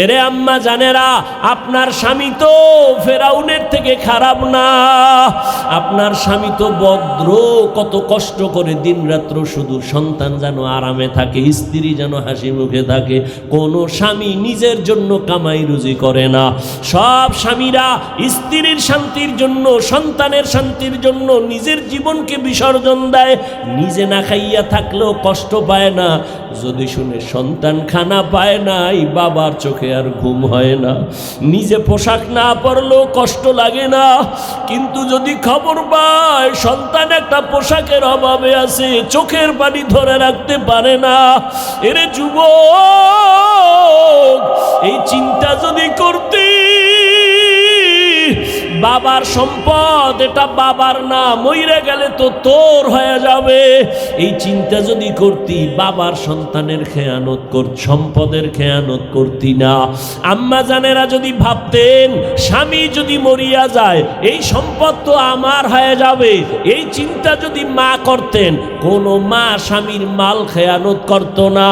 এরে আম্মা জানেরা, আপনার স্বামী তো ফেরাউনের থেকে খারাপ না, আপনার স্বামী তো ভদ্র। কত কষ্ট করে দিনরাত্র শুধু সন্তান যেন আরামে থাকে, স্ত্রী যেন হাসি মুখে থাকে। কোনো স্বামী নিজের জন্য কামাই রুজি করে না। সব স্বামীরা স্ত্রীর শান্তির জন্য, সন্তানের শান্তির জন্য নিজের জীবনকে বিসর্জন দেয়। নিজে না খাইয়া থাকলেও কষ্ট পায় না, যদি শুনে সন্তান খানা পায় না, এই বাবার চোখে আর ঘুম হয় না। নিজে পোশাক না পরলেও কষ্ট লাগে না, কিন্তু যদি খবর পায় সন্তান একটা পোশাকের অভাবে আছে, চোখের পানি ধরে রাখতে পারে না। এরে যুবক, এই চিন্তা যদি করতে, বাবার সম্পদ এটা বাবার না, মইরা গেলে তো তোর হয়ে যাবে, এই চিন্তা যদি করতি, বাবার সন্তানের খেয়ানত সম্পদের খেয়ানত করতি না। আম্মা জানেরা যদি ভাবতেন স্বামী যদি মরিয়া যায় এই সম্পদ তো আমার হয়ে যাবে, এই চিন্তা যদি মা করতেন, কোনো মা স্বামীর মাল খেয়ানত করত না।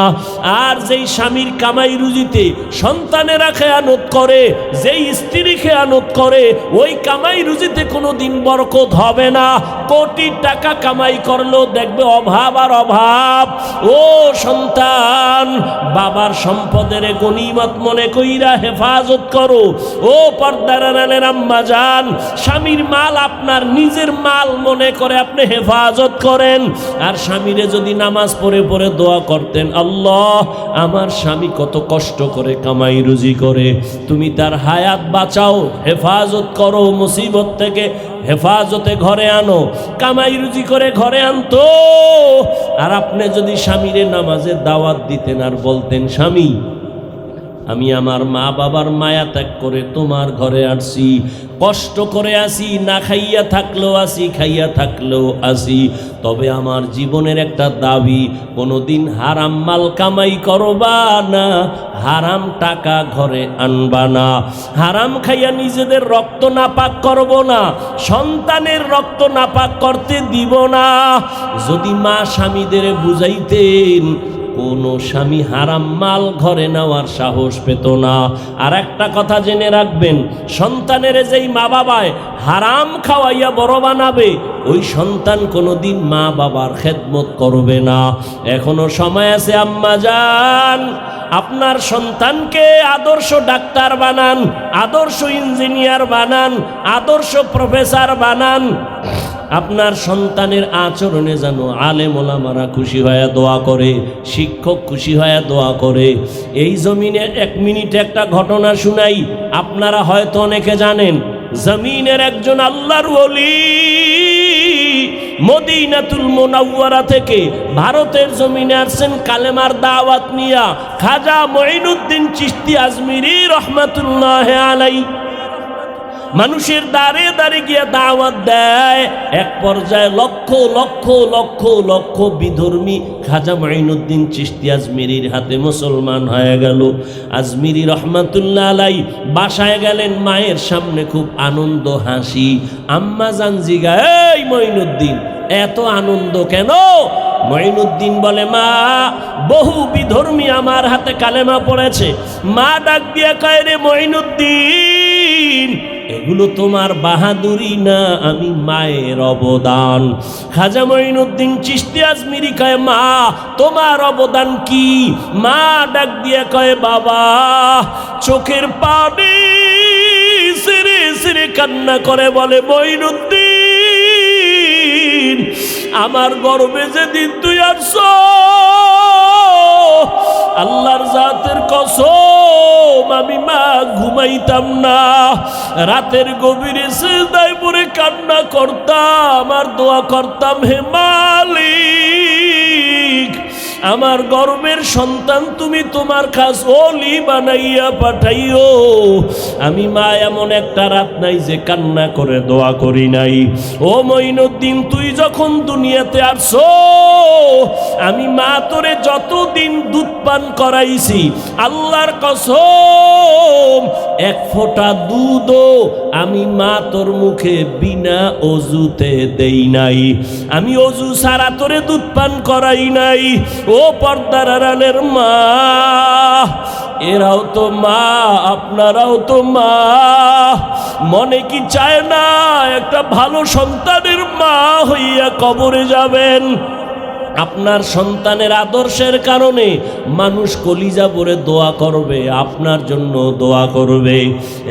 আর যেই স্বামীর কামাই রুজিতে সন্তানেরা খেয়ানত করে, যেই স্ত্রী খেয়ানত করে, ওই কামাই রুজিতে কোনো দিন বরকত হবে না। কোটি টাকা কামাই করলেও দেখবে অভাব আর অভাব। ও সন্তান, বাবার সম্পদের গনিমত মনে কইরা হেফাজত করো। ও পর্দার আড়ালের আম্মা জান, স্বামীর মাল আপনার নিজের মাল মনে করে আপনি হেফাজত করেন। আর স্বামীরে যদি নামাজ পড়ে পড়ে দোয়া করতেন, আল্লাহ আমার স্বামী কত কষ্ট করে কামাই রুজি করে, তুমি তার হায়াত বাঁচাও, হেফাজত করো, মুসিবত থেকে হেফাজতে ঘরে আনো। কামাই রুজি করে ঘরে আনতো। আর আপনি যদি স্বামীরে নামাজের দাওয়াত দিতেন আর বলতেন, স্বামী আমি আমার মা বাবার মায়া ত্যাগ করে তোমার ঘরে আসছি, কষ্ট করে আসি, না খাইয়া থাকলেও আসি, খাইয়া থাকলেও আসি, তবে আমার জীবনের একটা দাবি, কোনোদিন হারাম মাল কামাই করবা না, হারাম টাকা ঘরে আনবা না, হারাম খাইয়া নিজেদের রক্ত নাপাক করব না, সন্তানের রক্ত নাপাক করতে দিব না। যদি মা স্বামীদের বুঝাইতেন, কোনো স্বামী হারাম মাল ঘরে নেওয়ার সাহস পেত না। আর একটা কথা জেনে রাখবেন, সন্তানের যেই মা বাবায় হারাম খাওয়াইয়া বড় বানাবে, ওই সন্তান কোনোদিন মা বাবার খেদমত করবে না। এখনো সময় আছে আম্মা জান, আপনার সন্তানকে আদর্শ ডাক্তার বানান, আদর্শ ইঞ্জিনিয়ার বানান, আদর্শ প্রফেসর বানান। আপনার সন্তানের আচরণে যেন আলেম ওলামারা খুশি হয়ে দোয়া করে, শিক্ষক খুশি হয়ে দোয়া করে। এই জমিনে এক মিনিটে একটা ঘটনা শুনাই, আপনারা হয়তো অনেকে জানেন। জমিনের একজন আল্লাহর ওলি মদিনাতুল মুনাওয়ারা থেকে ভারতের জমিনে আসছেন কালেমার দাওয়াত নিয়া। খাজা মঈনুদ্দিন চিশতি আজমিরি রহমাতুল্লাহ আলাইহি মানুষের দ্বারে দ্বারে গিয়ে দাওয়াত দেয়। এক পর্যায়ে লক্ষ লক্ষ লক্ষ লক্ষ বিধর্মী খাজা মঈনুদ্দিন চিশতি আজমিরির হাতে মুসলমান হয়ে গেল। আজমিরি রহমাতুল্লাহ আলাইহি বাসায় গেলেন, মায়ের সামনে খুব আনন্দ হাসি। আম্মা জান জিগা, এই মঈনুদ্দিন এত আনন্দ কেন? মঈনুদ্দিন বলে, মা বহু বিধর্মী আমার হাতে কালেমা পড়েছে। মা ডাক দিয়া কয়, রে মঈনুদ্দিন এগুলো তোমার বাহাদুরি না, আমি মায়ের অবদান। খাজা মঈনুদ্দিন চিশতি আজমিরি কয়, মা তোমার অবদান কি? মা ডাক দিয়ে কয়, বাবা চোখের পানি ছেড়ে ছেড়ে কান্না করে বলে, মঈনুদ্দিন আমার গর্বে যেদিন তুই আসছ, আল্লাহর জাতের কসম আমি মা ঘুমাইতাম না, রাতের গভীরে সিজদায় পড়ে কান্না করতাম আর দোয়া করতাম, হে মালিক আমার গর্বের সন্তান তুমি তোমার খাস ওলি বানাইয়া পাঠাইও। আমি মা এমন একটা রাত নাই যে কান্না করে দোয়া করি নাই। ও মঈনুদ্দিন তুই যখন দুনিয়াতে আসছো, আমি মা তোরে যতদিন দুধ পান করাইছি, আল্লাহর কসম এক ফোঁটা দুধও আমি মা তোর মুখে বিনা অজুতে দেই নাই, আমি অজু ছাড়া তোরে দুধ পান করাই নাই। ও পর্দার আড়ালের মা, এরাও তো মা, আপনারাও তো মা। মনে কি চায় না একটা ভালো সন্তানের মা হইয়া কবরে যাবেন? আপনার সন্তানের আদর্শের কারণে মানুষ কলিজা ভরে দোয়া করবে, আপনার জন্য দোয়া করবে।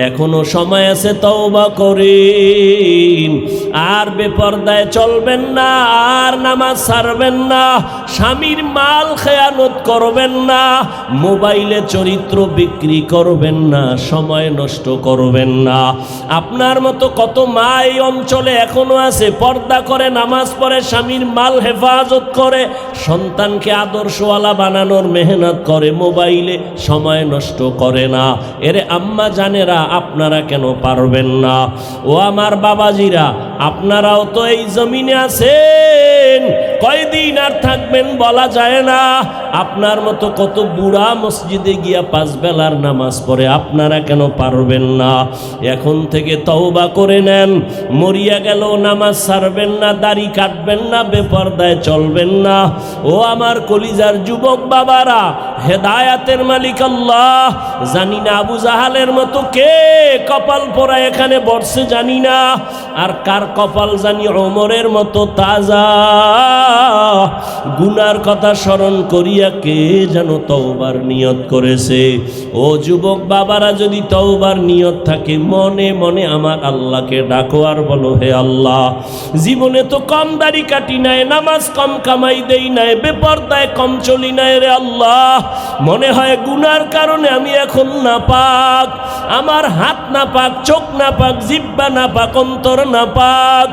এখনো সময় আছে, তওবা করেন। আর বেপরদায় চলবেন না, আর নামাজ ছাড়বেন না, স্বামীর মাল খেয়ানত করবেন না, মোবাইলে চরিত্র বিক্রি করবেন না, সময় নষ্ট করবেন না। আপনার মতো কত মা এই অঞ্চলে এখনো আছে, পর্দা করে, নামাজ পড়ে, স্বামীর মাল হেফাজত করে, সন্তানকে আদর্শওয়ালা বানানোর মেহনত করে, মোবাইলে সময় নষ্ট করে না। এরে আম্মা জানেরা, আপনারা কেন পারবেন না? ও আমার বাবাজিরা, আপনারাও তো এই জমিনে আছেন, কয়দিন আর থাকবেন বলা যায় না। আপনার মতো কত বুড়া মসজিদে গিয়া 5 বেলার নামাজ পড়ে, আপনারা কেন পারবেন না? এখন থেকে তওবা করে নেন। মরিয়া গেল নামাজ ছাড়বেন না, দাড়ি কাটবেন না, বেপরদায় চলবেন না। ও আমার কলিজার যুবক বাবারা, হেদায়াতের মালিক আল্লাহ। জানি না আবু জাহালের মতো কে কপাল পোড়া এখানে বসছে জানি না, আর কার কপাল জানি ওমরের মতো তাজা। গুনার কথা স্মরণ করিয়া কে যেন তওবার নিয়ত করেছে। ও যুবক বাবারা, যদি তওবার নিয়ত থাকে, মনে মনে আমার আল্লাহকে ডাকো আর বলো, হে আল্লাহ, জীবনে তো কম দাড়ি কাটি নাই, নামাজ কম কামাই দেই নাই, বেপরদায় কম চলি নাই রে আল্লাহ। মনে হয় গুনার কারণে আমি এখন নাপাক, আমার হাত নাপাক, চোখ নাপাক, জিহ্বা নাপাক, অন্তর নাপাক।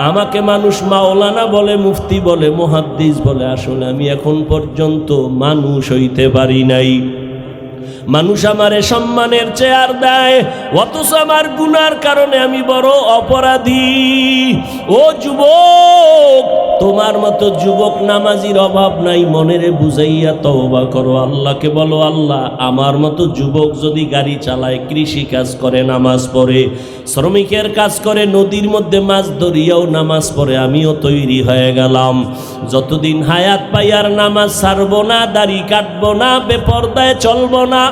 আমাকে মানুষ মাওলানা বলে, মুফতি বলে, মুহাদ্দিস বলে, আসলে আমি এখন পর্যন্ত মানুষ হইতে পারি নাই। মানুষ আমারে সম্মানের চেয়ার দেয়, অথচ আমার গুনার কারণে আমি বড় অপরাধী। ও যুবক, তোমার মতো যুবক নামাজির অভাব নাই, মনেরে বুঝাইয়া তওবা করো, আল্লাহকে বলো, আল্লাহ, আমার মতো যুবক যদি গাড়ি চালায়, কৃষি কাজ করে, নামাজ পড়ে, শ্রমিকের কাজ করে, নদীর মধ্যে মাছ ধরিয়াও নামাজ পড়ে, আমিও তৈরি হয়ে গেলাম। যতদিন হায়াত পাই আর নামাজ ছাড়বো না, দাড়ি কাটবো না, বেপরদায় চলবো না,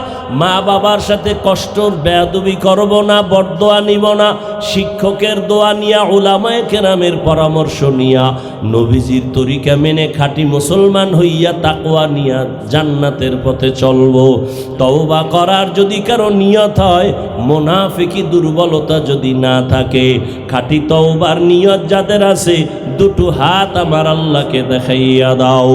মা বাবার সাথে কষ্টর বেয়াদবি করব না, বরদোয়া নিব না, শিক্ষকের দোয়া নিয়া, উলামায়ে কেরামের পরামর্শ নিয়া, নবীজির তরিকা মেনে খাঁটি মুসলমান হইয়া তাকওয়া নিয়া জান্নাতের পথে চলব। তওবা করার যদি কারো নিয়ত হয়, মুনাফিকি দুর্বলতা যদি না থাকে, খাঁটি তওবার নিয়ত যাদের আছে, দুটো হাত আমার আল্লাহকে দেখাইয়া দাও।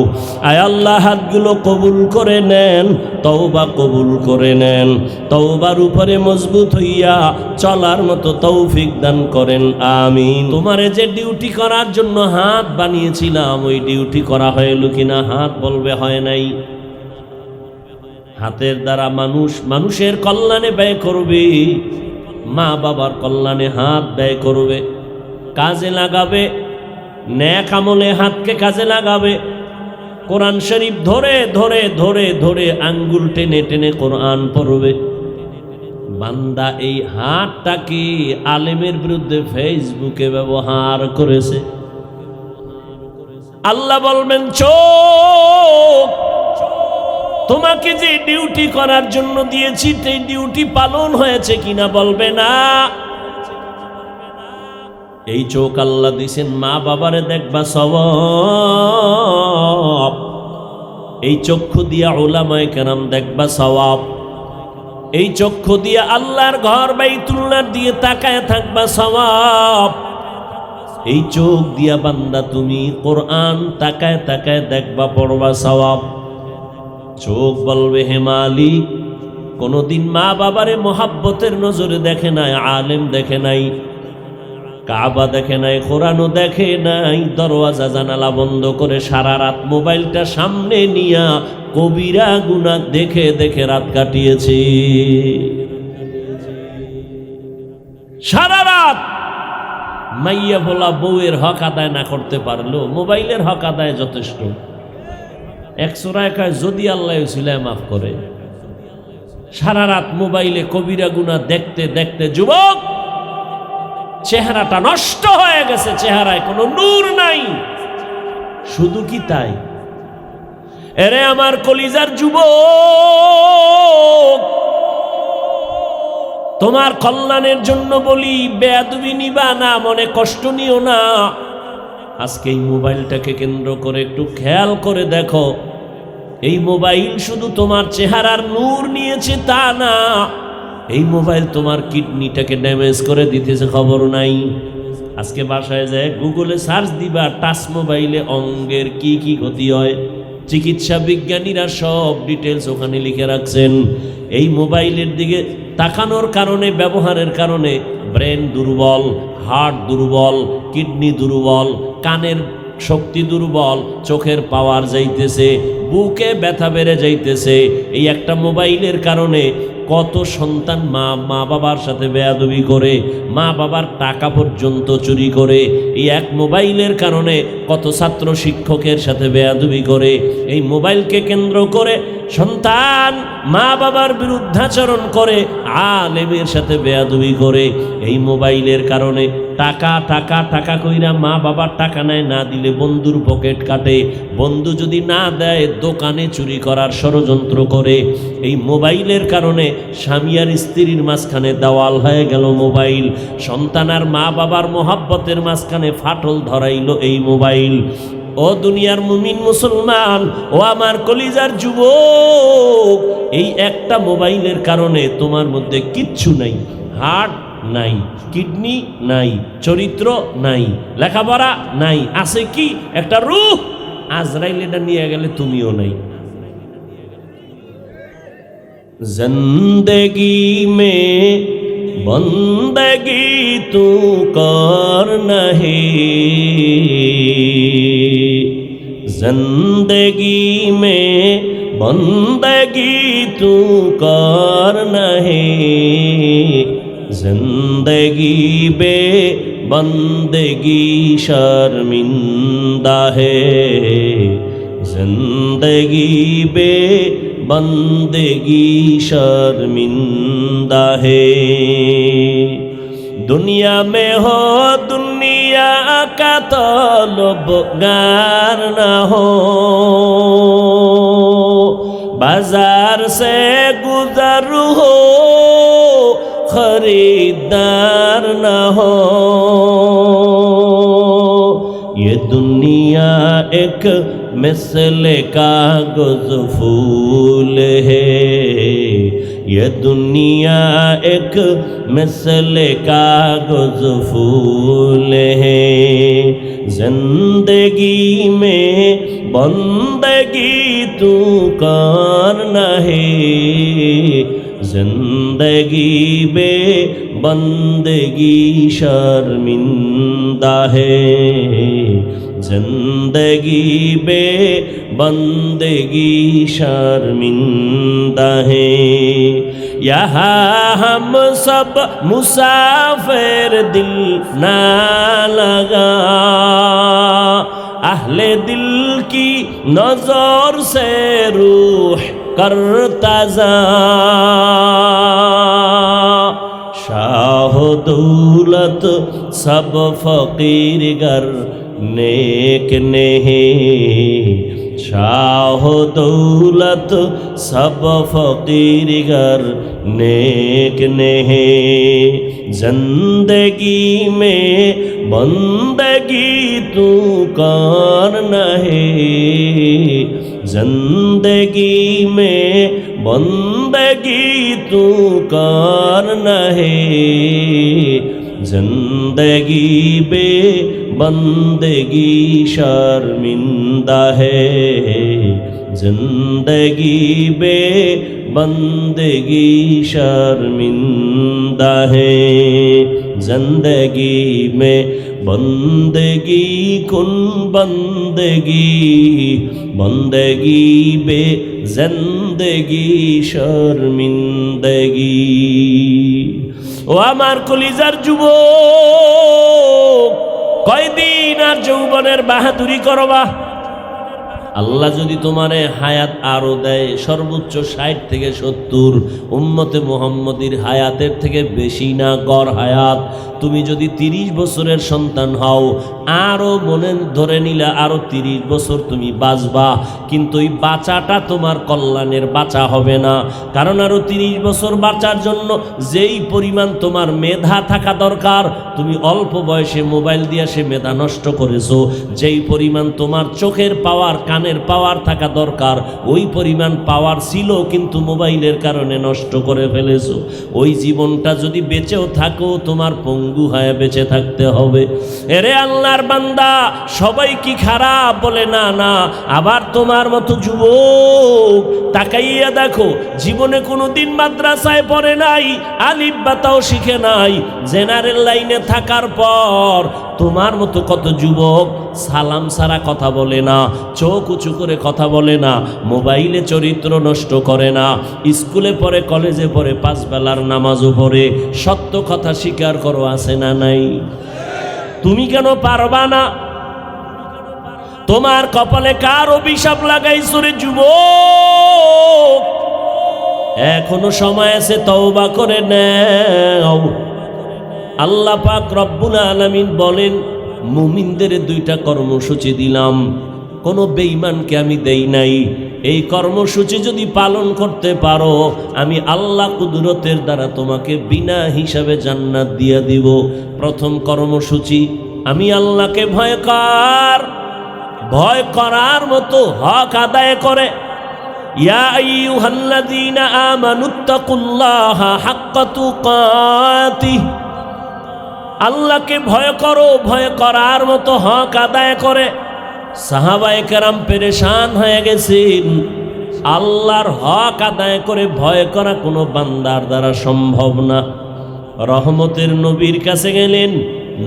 আয় আল্লাহ, হাতগুলো কবুল করে নেন, তওবা কবুল করে নেন, তওবার উপরে মজবুত হইয়া চলার মতো তৌফিক দান করেন, আমিন। তোমারে যে ডিউটি করার জন্য হাত বানিয়েছিলাম, ওই ডিউটি করা হইল কিনা? হাত বলবে হয় নাই। হাতের দ্বারা মানুষের কল্যাণে ব্যয় করবে, মা বাবার কল্যাণে হাত ব্যয় করবে, কাজে লাগাবে, নেক আমলে হাতকে কাজে লাগাবে। কোরআন শরীফ ধরে ধরে ধরে ধরে আঙ্গুল টেনে টেনে কোরআন পড়বে। বান্দা এই হাতটাকে আলেমের বিরুদ্ধে ফেসবুকে ব্যবহার করেছে। আল্লাহ বলবেন, চোখ, তোমাকে যে ডিউটি করার জন্য দিয়েছি, সেই ডিউটি পালন হয়েছে কিনা বলবে না। এই চোখ আল্লাহ দিয়েছেন মা বাবারে দেখবা সওয়াব, এই চক্ষু দিয়া উলামায়ে কেরাম দেখবা সওয়াব, এই চক্ষু দিয়া আল্লাহর ঘর বাইতুল্লাহ দিয়ে তাকায় থাকবা সওয়াব, এই চোখ দিয়া বান্দা তুমি কোরআন তাকায় তাকায় দেখবা পড়বা সওয়াব। চোখ বলবে, হে মালিক, কোনদিন মা বাবারে মোহাব্বতের নজরে দেখে নাই, আলেম দেখে নাই, কাবা দেখে নাই, কোরআনও দেখে নাই, দরওয়াজা জানালা বন্ধ করে সারা রাত মোবাইলটা সামনে নিয়া কবিরা গুনাহ দেখে দেখে রাত কাটিয়েছে। সারা রাত মাইয়া বলা বউয়ের হক আদায় না করতে পারলো, মোবাইলের হক আদায় যথেষ্ট। এক সূরায় কয়, যদি আল্লাহ উসিলায় মাফ করে, সারা রাত মোবাইলে কবিরা গুনাহ দেখতে দেখতে যুবক চেহারাটা নষ্ট হয়ে গেছে, চেহারায় কোনো নূর নাই। শুধু কি তাই? এরে আমার কলিজার যুবক, তোমার কল্যাণের জন্য বলি, বেয়াদবি নিবা না, মনে কষ্ট নিও না। আজকে এই মোবাইলটাকে কেন্দ্র করে একটু খেয়াল করে দেখো, এই মোবাইল শুধু তোমার চেহারার নূর নিয়েছে তা না, এই মোবাইল তোমার কিডনিটাকে ড্যামেজ করে দিতেছে, খবর নাই। আজকে বাসায় যায় গুগলে সার্চ দিবা, টাচ মোবাইলে অঙ্গের কি কি ক্ষতি হয়, চিকিৎসা বিজ্ঞানীরা সব ডিটেলস ওখানে লিখে রাখছেন। এই মোবাইলের দিকে তাকানোর কারণে, ব্যবহারের কারণে ব্রেন দুর্বল, হার্ট দুর্বল, কিডনি দুর্বল, কানের শক্তি দুর্বল, চোখের পাওয়ার যাইতেছে, বুকে ব্যথা বেড়ে যাইতেছে। এই একটা মোবাইলের কারণে কত সন্তান মা বাবার সাথে বেয়াদবি করে, মা বাবার টাকা পর্যন্ত চুরি করে। এই এক মোবাইলের কারণে কত ছাত্র শিক্ষকের সাথে বেয়াদবি করে। এই মোবাইলকে কেন্দ্র করে সন্তান মা বাবার বিরুদ্ধাচরণ করে, আলেমের সাথে বেয়াদবি করে। এই মোবাইলের কারণে টাকা টাকা টাকা কইরা মা বাবার টাকা নেয়, না দিলে বন্ধুর পকেট কাটে, বন্ধু যদি না দেয় দোকানে চুরি করার ষড়যন্ত্র করে। এই মোবাইলের কারণে স্বামী আর স্ত্রীর মাঝখানে দেওয়াল হয়ে গেল মোবাইল, সন্তান আর মা বাবার মোহাব্বতের মাঝখানে ফাটল ধরাইল এই মোবাইল। ও দুনিয়ার মুমিন মুসলমান, ও আমার কলিজার যুবক, এই একটা মোবাইলের কারণে তোমার মধ্যে কিচ্ছু নাই, হার্ট নাই, কিডনি নাই, চরিত্র নাই, লেখাপড়া নাই, আছে কি একটা রূহ, আজরাইল এটা নিয়ে গেলে তুমিও নাই। জিন্দেগি মে বন্দগি তু কর নহি, जिंदगी में बंदगी तू कर नहीं, जिंदगी बे बंदगी शर्मिंदा है, जिंदगी बे बंदगी शर्मिंदा है। दुनिया में हो दुनिया का तलबगार न हो, बाजार से गुजर हो खरीदार न हो। ये दुनिया एक मिसले कागज फूल है, ये दुनिया एक मिसले कागज फूल है। जिंदगी में बंदगी तू करना है, जिंदगी में बंदगी शर्मिंदा है, जिंदगी बे बंदगी शर्मिंदा है। यहाँ हम सब मुसाफिर, दिल ना लगा, अहले दिल की नजर से रूह करता जा। शाह दौलत सब फकीर गर नेक नहीं, शाह दौलत सब फकीर गर नेक नहीं। जिंदगी में बंदगी तू करना है, जिंदगी में बंदगी तू करना है, जिंदगी बे बंदगी शर्मिंदा है, जिंदगी बे बंदगी शर्मिंदा है। जिंदगी में बंदगी कुन बंदगी, बंदगी बे जिंदगी शर्मिंदगी। ও আমার কলিজার যুবক, কয়দিন আর যৌবনের বাহাদুরি করবা? আল্লাহ যদি তোমারে হায়াত আরো দেয় সর্বোচ্চ 60 থেকে 70, উম্মতে মুহাম্মদীর হায়াতের থেকে বেশি না গড় হায়াত, তুমি যদি 30 বছরের সন্তান হও, আরো মনে ধরে নিলে আরো 30 বছর তুমি বাঁচবা, কিন্তু এই বাঁচাটা তোমার কল্যাণের বাঁচা হবে না। কারণ আরো 30 বছর বাঁচার জন্য যেই পরিমাণ তোমার মেধা থাকা দরকার, তুমি অল্প বয়সে মোবাইল দিয়ে সে মেধা নষ্ট করেছো। যেই পরিমাণ তোমার চোখের পাওয়ার, কানের পাওয়ার থাকা দরকার, ওই পরিমাণ পাওয়ার ছিল কিন্তু মোবাইলের কারণে নষ্ট করে ফেলেছো। ওই জীবনটা যদি বেঁচেও থাকো, তোমার পঙ্গু হয়ে বেঁচে থাকতে হবে। এরে আল্লাহর বান্দা, সবাই কি খারাপ? বলে না না। আবার তোমার মতো যুবক তাকাইয়া দেখো, জীবনে কোনোদিন মাদ্রাসায় পড়ে নাই, আলিফ বাতাও শিখে নাই, জেনারেল লাইনে থাকার পর তোমার মতো কত যুবক সালাম ছাড়া কথা বলে না, চোখ উঁচু করে কথা বলে না, মোবাইলে চরিত্র নষ্ট করে না, স্কুলে পড়ে, কলেজে পড়ে, 5 বেলার নামাজও পড়ে, সত্য কথা স্বীকার করো, আছে না নাই? তুমি কেন পারবা না? তোমার কপালে কার অভিশাপ লাগাইছো রে যুবক? এখনো সময় আছে, তওবা করে নাও। আল্লাহ পাক রব্বুল আলামিন বলেন, মুমিনদের 2টা কর্মসূচি দিলাম, কোনো বেঈমানকে আমি দেই নাই। এই কর্মসূচি যদি পালন করতে পারো, আমি আল্লাহ কুদরতের দ্বারা তোমাকে বিনা হিসাবে জান্নাত দিয়ে দিব। প্রথম কর্মসূচি, আমি আল্লাহকে ভয় করার মতো হক আদায় করে। ইয়া আইয়ুহাল্লাযীনা আমানুত্তাকুল্লাহা হাক্কা তুকাতিহ, আল্লাহকে ভয় করো, ভয় করার মতো হক আদায় করে। সাহাবায়ে কেরাম পেরেশান হয়ে গেছেন, আল্লাহর হক আদায় করে ভয় করা কোনো বান্দার দ্বারা সম্ভব না। রহমতের নবীর কাছে গেলেন,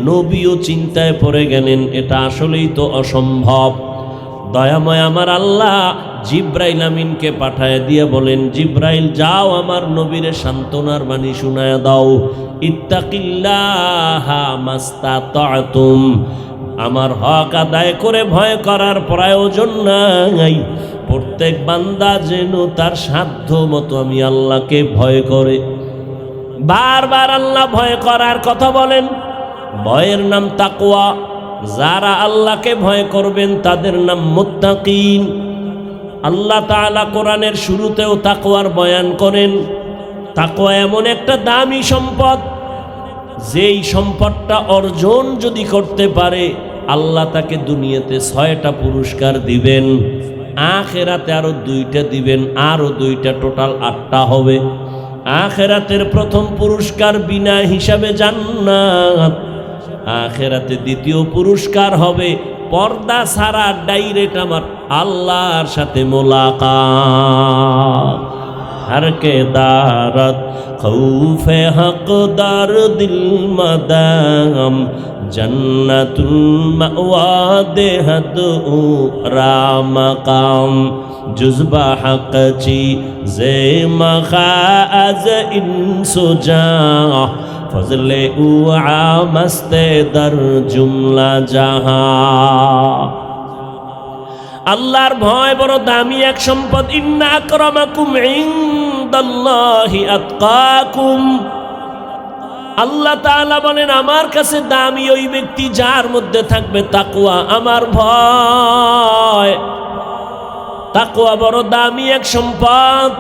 নবীও চিন্তায় পড়ে গেলেন, এটা আসলেই তো অসম্ভব। দয়াময় আমার আল্লাহ জিব্রাইল আমিনকে পাঠায় দিয়ে বলেন, জিব্রাইল যাও আমার নবীরে সান্ত্বনার বাণী শুনায় দাও, ইত্তাকিল্লাহা মাস্তাতাতুম, আমার হক আদায় করে ভয় করার প্রয়োজন নাই। প্রত্যেক বান্দা যেন তার সাধ্য মতো আমি আল্লাহকে ভয় করে। বারবার আল্লাহ ভয় করার কথা বলেন। ভয়ের নাম তাকওয়া। যারা আল্লাহকে ভয় করবেন তাদের নাম মুত্তাকিন। আল্লাহ তাআলা কোরআনের শুরুতেও তাকওয়ার বয়ান করেন। তাকওয়া এমন একটা দামি সম্পদ, যেই সম্পদটা অর্জন যদি করতে পারে, আল্লাহ তাকে দুনিয়াতে 6টা পুরস্কার দিবেন, আখিরাতে আরো 2টা দিবেন, আরো 2টা, টোটাল 8টা হবে। আখিরাতের প্রথম পুরস্কার বিনা হিসাবে জান্নাত। আখিরাতে দ্বিতীয় পুরস্কার হবে পর্দা ছাড়া ডাইরেক্ট আমার আল্লাহর সাথে মোলাকাত। हर के दारत खौफे हकदार दिल मदाम जन्नतुल मअवा देहद रामकाम जुज़बा हक ची जे मखाज इंसुजा फजले उआ मस्ते दर जुमला जहां। আল্লাহর ভয় বড় দামি এক সম্পদ। ইন্না আকরামাকুম ইনদাল্লাহি আতকাকুম। আল্লাহ তাআলা বলেন, আমার কাছে দামি ওই ব্যক্তি যার মধ্যে থাকবে তাকওয়া, আমার ভয়। তাকওয়া বড় দামি এক সম্পদ।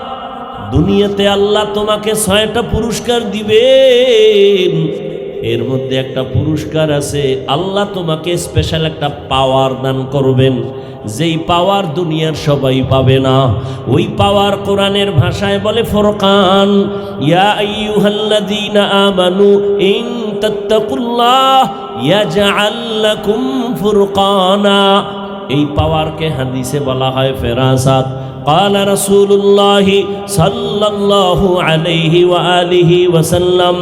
দুনিয়াতে আল্লাহ তোমাকে 6টা পুরস্কার দিবেন, এর মধ্যে একটা পুরস্কার আছে, আল্লাহ তোমাকে স্পেশাল একটা পাওয়ার দান করবেন, যেই পাওয়ার দুনিয়ার সবাই পাবে না। ওই পাওয়ার কোরআনের ভাষায় বলে ফুরকান। ইয়া আইয়ুহাল্লাযীনা আমানু ইন তাত্তাকুল্লাহ ইয়াজআল লাকুম ফুরকানা। এই পাওয়ারকে হাদিসে বলা হয় ফেরাসাত। قال رسول الله صلى الله عليه وآله وسلم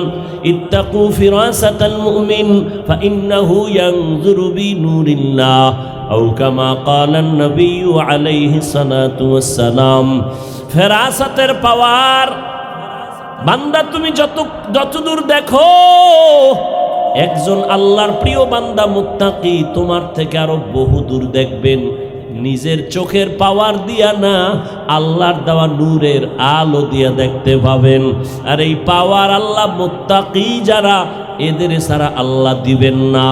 اتقوا فراسة المؤمن فإنه ينظر بنور الله أو كما قال النبي عليه الصلاة والسلام। ফেরাসাতের পাওয়ার বান্দা, তুমি যতদূর দেখো, একজন আল্লাহর প্রিয় বান্দা মুত্তাকি তোমার থেকে আরো বহু দূর দেখবেন। নিজের চোখের পাওয়ার দিয়া না, আল্লাহর দেওয়া নূরের আলো দিয়া দেখতে পাবেন। আর এই পাওয়ার আল্লাহ মুত্তাকি যারা, এদের ছাড়া আল্লাহ দিবেন না।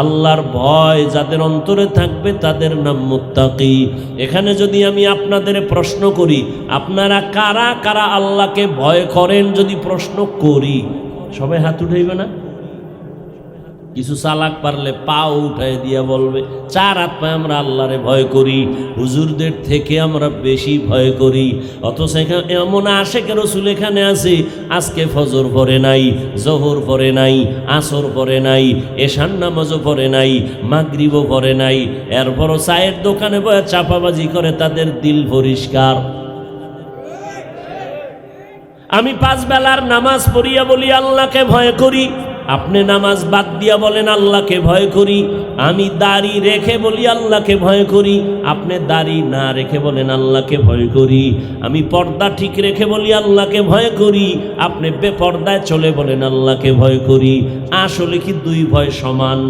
আল্লাহর ভয় যাদের অন্তরে থাকবে তাদের নাম মুত্তাকি। এখানে যদি আমি আপনাদের প্রশ্ন করি, আপনারা কারা কারা আল্লাহকে ভয় করেন, যদি প্রশ্ন করি, সবাই হাত উঠাইবে না? কিছু চালাক পারলে পাও উঠাই দিয়া বলবে 4 হাত পায়ে আমরা আল্লাহরে ভয় করি, হুজুরদের থেকে আমরা বেশি ভয় করি। অথচ এমন আশেক রাসূল এখানে আছে, আজকে ফজর পড়ে নাই, জোহর পড়ে নাই, আসর পড়ে নাই, এশার নামাজও পড়ে নাই, মাগরিবও পড়ে নাই, এরপরও চায়ের দোকানে বসে চাপাবাজি করে, তাদের দিল পরিষ্কার। আমি 5 বেলার নামাজ পড়িয়া বলি আল্লাহকে ভয় করি, আপনি নামাজ বাদ দিয়া বলেন আল্লাহকে ভয় করি। আমি দাড়ি রেখে বলি আল্লাহকে ভয় করি, আপনি দাড়ি না রেখে বলেন আল্লাহকে ভয় করি। আমি পর্দা ঠিক রেখে বলি আল্লাহকে ভয় করি, আপনি বেপর্দায় চলে বলেন আল্লাহকে ভয় করি। আসলে কি 2 ভয় সমান?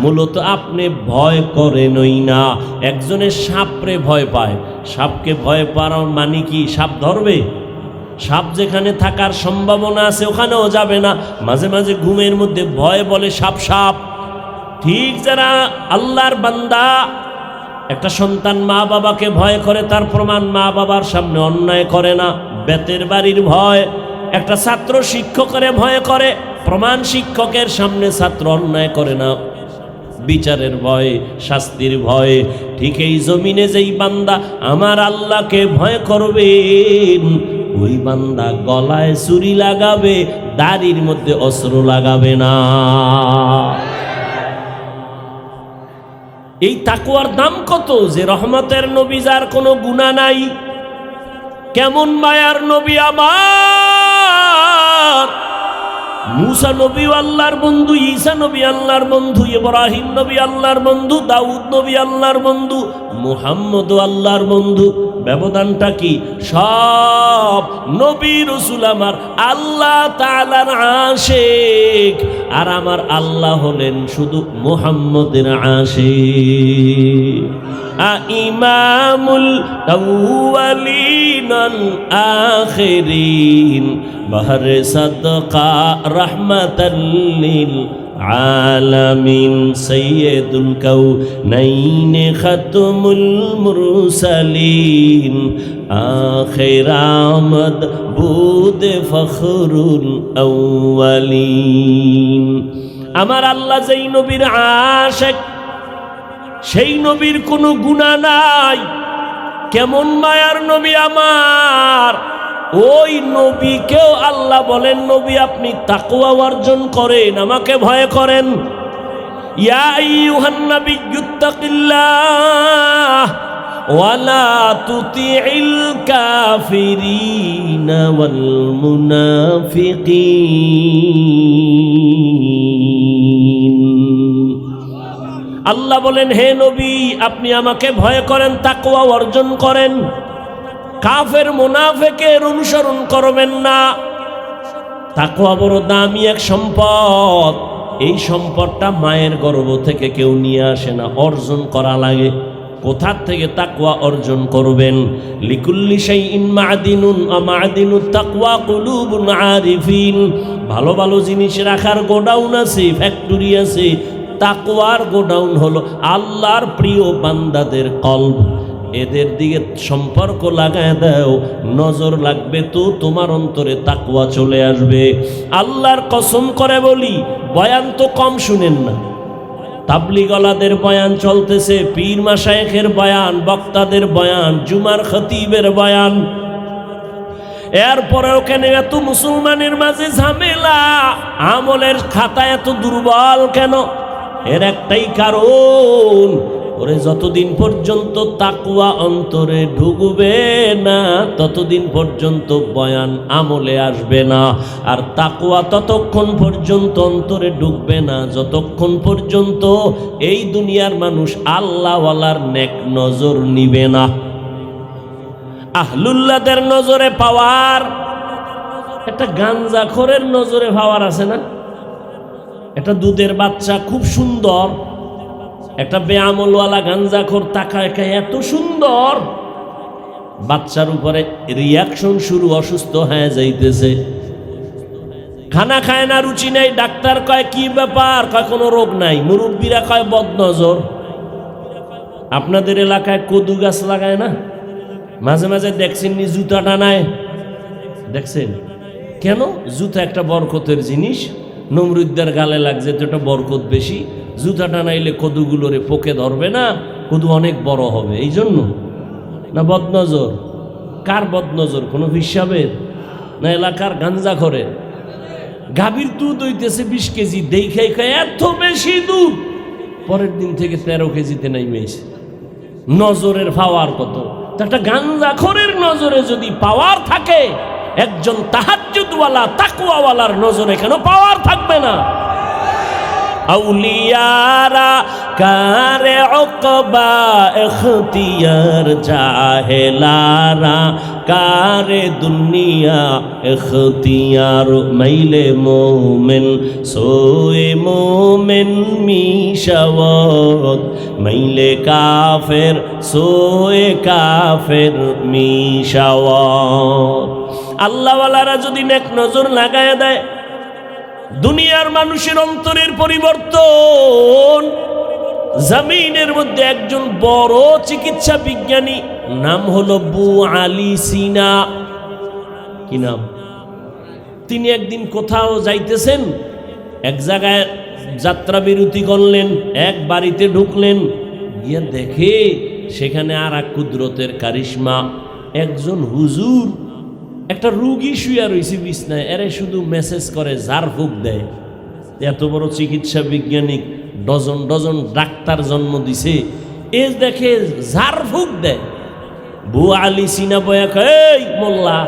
মূলত আপনি ভয় করেনই না। একজনের সাপরে ভয় পায়, সাপকে ভয় পাওয়ার মানে কি সাপ ধরবে? সাপ যেখানে থাকার সম্ভাবনা আছে ওখানেও যাবে না। মাঝে মাঝে ঘুমের মধ্যে ভয় বলে সাপ সাপ। ঠিক যারা আল্লাহর বান্দা, একটা সন্তান মা বাবাকে ভয় করে, তার প্রমাণ মা বাবার সামনে অন্যায় করে না, বেতের বাড়ির ভয়। একটা ছাত্র শিক্ষকের ভয় করে, প্রমাণ শিক্ষকের সামনে ছাত্র অন্যায় করে না, বিচারের ভয়, শাস্তির ভয়। ঠিক এই জমিনে যেই বান্দা আমার আল্লাহকে ভয় করবেন, ওই বান্দা গলায় ছুরি লাগাবে, দাড়ির মধ্যে অস্ত্র লাগাবে না। এই তাকওয়ার দাম কত? যে রহমতের নবী, যার কোনো গুনাহ নাই। কেমন মায়ার নবী আমার! মুসা নবী আল্লাহর বন্ধু, ঈসা নবী আল্লাহর বন্ধু, ইব্রাহিম নবী আল্লাহর বন্ধু, দাউদ নবী আল্লাহর বন্ধু, মুহাম্মদ আল্লাহর বন্ধু। ব্যবধানটা কি? সব নবী রাসূল আমার আল্লাহ তাআলার আশিক, আর আমার আল্লাহ হলেন শুধু মুহাম্মদের আশিক। ইমামুল আউয়ালিন আল আখিরিন, বাহরে সাদকা রাহমাতাল লিল আলামিন, সাইয়্যিদুল কাউনাইন খাতমুল মুরসালিন, আখির আমদ বুদ ফখরুল আউয়ালিন। আমার আল্লাহ যেই নবীর আশিক, সেই নবীর কোনো গুনাহ নাই। কেমন মায়ার নবী আমার! ওই নবীকেও আল্লাহ বলেন, নবী আপনি তাকওয়া অর্জন করেন, আমাকে ভয় করেন। ইয়া আইয়ুহান নাবিয়্যুত্তাকিল্লাহ ওয়ালা তুতিইল কাফিরিনা ওয়াল মুনাফিকিন। আল্লাহ বলেন, হে নবী আপনি আমাকে ভয় করেন, তাকওয়া অর্জন করেন, কাফের মুনাফিকের অনুসরণ করবেন না। তাকওয়া বড় দামি এক সম্পদ। এই সম্পদটা মায়ের গর্ভ থেকে কেউ নিয়ে আসে না, অর্জন করা লাগে। কোথা থেকে তাকওয়া অর্জন করবেন? লিকুল্লি শাইইন মা'দিনুন ওয়া মা'দিনুত তাকওয়া কুলুবুন আরিফিন। ভালো ভালো জিনিস রাখার গোডাউন আছে, ফ্যাক্টরি আছে। তাকওয়ার গোডাউন হলো আল্লাহর প্রিয় বান্দাদের কলব। এদের দিকে সম্পর্ক লাগায় দাও, নজর লাগবে তো তোমার অন্তরে তাকওয়া চলে আসবে। আল্লাহর কসম করে বলি, বয়ান তো কম শুনেন না। তাবলিগলাদের বয়ান চলতেছে, পীর মাশায়েখের বয়ান, বক্তাদের বয়ান, জুমার খতিবের বয়ান। এরপরে ওখানে এত মুসলমানের মাঝে ঝামেলা, আমলের খাতা এত দুর্বল কেন? এর একটাই কারণ, ওরে যতদিন পর্যন্ত তাকওয়া অন্তরে ঢুকবে না ততদিন পর্যন্ত বয়ান আমলে আসবে না। আর তাকওয়া ততক্ষণ পর্যন্ত অন্তরে ঢুকবে না যতক্ষণ পর্যন্ত এই দুনিয়ার মানুষ আল্লাহওয়ালার নেক নজর নিবে না। আহলুল্লাহদের নজরে পাওয়ার, একটা গাঞ্জাখোরের নজরে পাওয়ার আছে না? একটা দুধের বাচ্চা খুব সুন্দর, একটা বেআমলওয়ালা গাঞ্জাখোর তাকায় এত সুন্দর, বাচ্চার উপরে রিয়াকশন শুরু, অসুস্থ হয়ে যাইতেছে, খানা খায় না, রুচি নাই। ডাক্তার কয় কি ব্যাপার? কয় কোনো রোগ নাই। মুরব্বীরা কয় বদনজর। আপনাদের এলাকায় কদু গাছ লাগায় না? মাঝে মাঝে দেখছেন নি জুতা টানায়? দেখছেন কেন? জুতা একটা বরকতের জিনিস, নমরুদ্দার গালে লাগছে তো একটা বরকত বেশি, জুতা টানাইলে কদুগুলোরে পোকে ধরবে না, কদু অনেক বড় হবে, এই জন্য। না বদনজর? কার বদনজর? কোনো হিসাবের না এলাকার গাঞ্জাখোরের? গাভীর দুধ হইতেছে 20 কেজি, দেখাই খায় এত বেশি দুধ, পরের দিন থেকে 13 কেজিতে নাইমেছে। নজরের পাওয়ার কত! একটা গাঞ্জাখোরের নজরে যদি পাওয়ার থাকে, একজন তাহাজ্জুদওয়ালা তাকওয়াওয়ালার নজরে কেন পাওয়ার থাকবে না? আউলিয়ারা কারে উকবা ইখতিয়ার, জাহেলারা কারে দুনিয়া ইখতিয়ার। মাইলে মোমেন সোয়ে মোমেন মিশাওয়াত, মাইলে কাফের সোয়ে কাফের মিশাওয়াত। আল্লাহওয়ালারা যদি নেক নজর লাগায় দেয়, দুনিয়ার মানুষের অন্তরের পরিবর্তন। জমিনের মধ্যে একজন বড় চিকিৎসা বিজ্ঞানী, নাম হলো আবু আলী সিনা। কি নাম? তিনি একদিন কোথাও যাইতেছেন, এক জায়গায় যাত্রা বিরতি করলেন, এক বাড়িতে ঢুকলেন, গিয়ে দেখে সেখানে আর এক কুদরতের কারিশমা, একজন হুজুর একটা রুগী শুয়ে রয়েছে বিছনায়, এরে শুধু মেসেজ করে, ঝাড়ফুঁক দেয়। এত বড় চিকিৎসা বিজ্ঞানী, ডজন ডজন ডাক্তার জন্ম দিছে, এ দেখে ঝাড়ফুঁক দেয়। আবু আলী সিনা বয়া কয়, এই মোল্লা,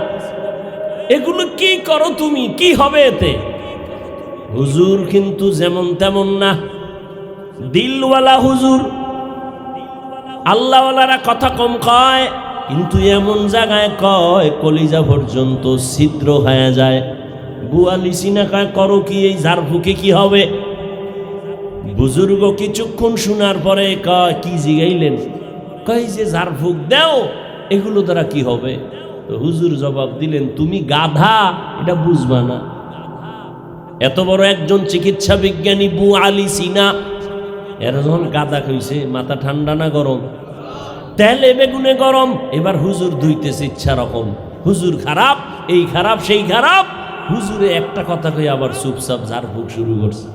এগুলো কি করো তুমি? কি হবে এতে? হুজুর কিন্তু যেমন তেমন না, দিলওয়ালা হুজুর। আল্লাহওয়ালারা কথা কম কয়, কিন্তু এমন জায়গায় কয় কলিজা পর্যন্ত ছিদ্র হয়ে যায়। আবু আলী সিনা কয়, করো কি? এই ঝাড়ফুঁকে কি হবে? বুজুর্গ কিছুক্ষণ শোনার পরে কয়, কি জিগাইলেন? কয় যে ঝাড়ফুঁক দাও, এগুলো দ্বারা কি হবে? তো হুজুর জবাব দিলেন, তুমি গাধা, এটা বুঝবা না। এত বড় একজন চিকিৎসা বিজ্ঞানী আবু আলী সিনা, এরা যখন গাধা কইছে, মাথা ঠান্ডা না গরম? তেলে বেগুনে গরম। এবার হুজুর ধুইতেছে ইচ্ছা রকম, হুজুর খারাপ, এই খারাপ সেই খারাপ। হুজুরে একটা কথা কই আবার চুপচাপ ঝাড়ফুঁক শুরু করছে।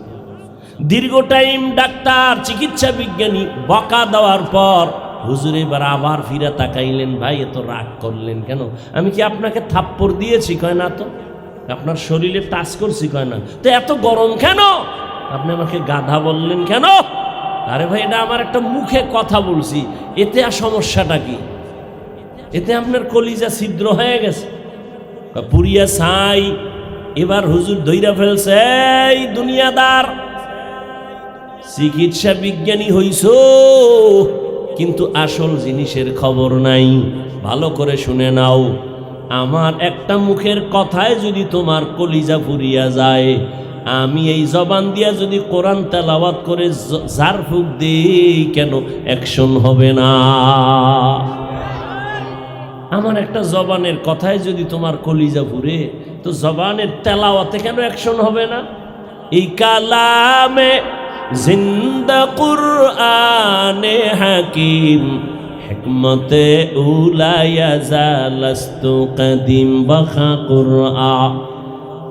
দীর্ঘ টাইম ডাক্তার চিকিৎসা বিজ্ঞানী বকা দেওয়ার পর হুজুর এবার আবার ফিরে তাকাইলেন, ভাই এত রাগ করলেন কেন? আমি কি আপনাকে থাপ্পড় দিয়েছি? কয় না তো। আপনার শরীরে টাচ করছি? কয় না তো। এত গরম কেন? আপনি আমাকে গাধা বললেন কেন? আরে ভাই, এটা আমার একটা মুখে কথা বলছি, এতে আর সমস্যাটা কি? এতে আপনার কলিজা ছিদ্র হয়ে গেছে, পুরিয়া ছাই। এবার হুজুর ধইরা ফেলছে, এই দুনিয়াদার, চিকিৎসা বিজ্ঞানী হইছো কিন্তু আসল জিনিসের খবর নাই। ভালো করে শুনে নাও, আমার একটা মুখের কথায় যদি তোমার কলিজা পুরিয়া যায়, আমি এই জবান দিয়া যদি কোরআন তেলাওয়াত করে ঝাড়ফুঁক দিই, কেন অ্যাকশন হবে না? আমার একটা জবানের কথায় যদি তোমার কলিজা পুরে, তো জবানের তেলাওয়াতে কেন অ্যাকশন হবে না? এই কালামে জিন্দা কুরআনে হাকিম, হিকমতে উলায়া জালাস্তু কদিম বখা কুরআন,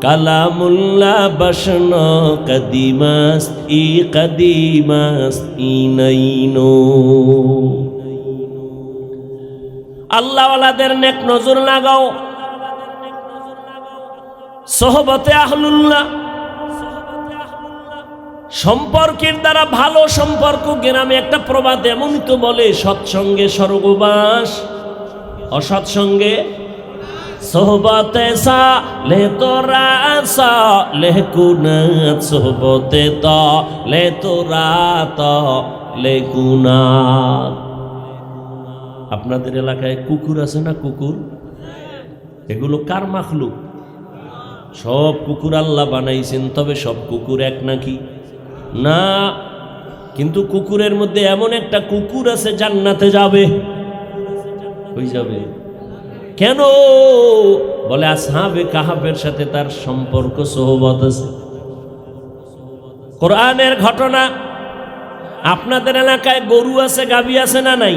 কালামুল্লাহ বসন কদিমাস ই কদিমাস ইনাইনো। আল্লাহওয়ালাদের নেক নজর লাগাও, সোহবতে আহলুল্লাহ, সম্পর্কের দ্বারা ভালো সম্পর্ক। গ্রামে একটা প্রবাদ এমনই তো বলে, সৎসঙ্গে স্বর্গবাস, অসৎসঙ্গে সোহবতে সালে তোরা সালে কুনাত, সোহবতে তালে তোরা তালে কুনাত। আপনাদের এলাকায় কুকুর আছে না? কুকুর, এগুলো কার মাখলুক? সব কুকুর আল্লাহ বানাইছেন, তবে সব কুকুর এক নাকি? না, কিন্তু কুকুরের মধ্যে এমন একটা কুকুর আছে জান্নাতে যাবে, হয়ে যাবে কেন? বলে আসহাবে কাহাফের সাথে তার সম্পর্ক সোহবত আছে। কোরআনের ঘটনা। আপনাদের এলাকায় গরু আছে, গাভী আছে না নাই?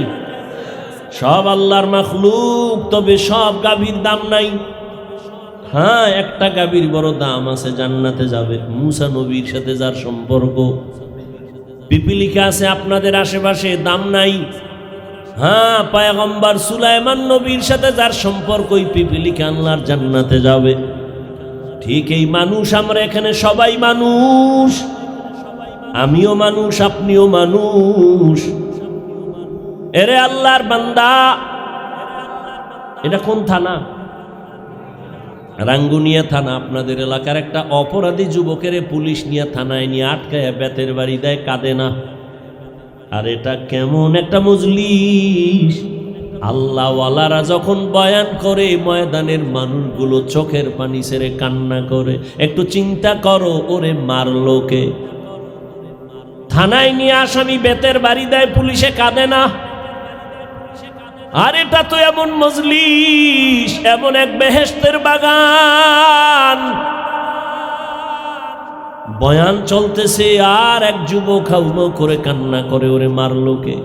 সব আল্লাহর মাখলুক, তবে সব গাভীর দাম নাই। হ্যাঁ, একটা গাভীর বড় দাম আছে, জান্নাতে যাবে। মুসা নবীর সাথে যার সম্পর্ক, পিপিলিকা আছে আপনাদের আশেপাশে, দাম নাই। হ্যাঁ, পয়গম্বর সুলাইমান নবীর সাথে যার সম্পর্ক, ওই পিপিলিকা আল্লাহর জান্নাতে যাবে। ঠিক এই মানুষ, আমরা এখানে সবাই মানুষ, আমিও মানুষ, আপনিও মানুষ। এরে আল্লাহর বান্দা, এটা কোন থানা? রাঙ্গুনিয়া থানা। আপনাদের এলাকার একটা অপরাধী যুবকের পুলিশ নিয়ে থানায় নিয়ে আটকায় বেতের বাড়ি দেয়, কাঁদে না। আর এটা কেমন একটা মজলিস! আল্লাহওয়ালারা যখন বয়ান করে, ময়দানের মানুষগুলো চোখের পানি ছেড়ে কান্না করে। একটু চিন্তা করো, ওরে মারলো কে? থানায় নিয়ে আসামি বেতের বাড়ি দেয়, পুলিশে কাঁদে না। আর এটা তো এমন মজলিস, এমন এক বেহেশতের বাগান, বয়ান চলতেছে আর এক যুবক হাউমাউ করে কান্না করে, ওরে মারলো কে?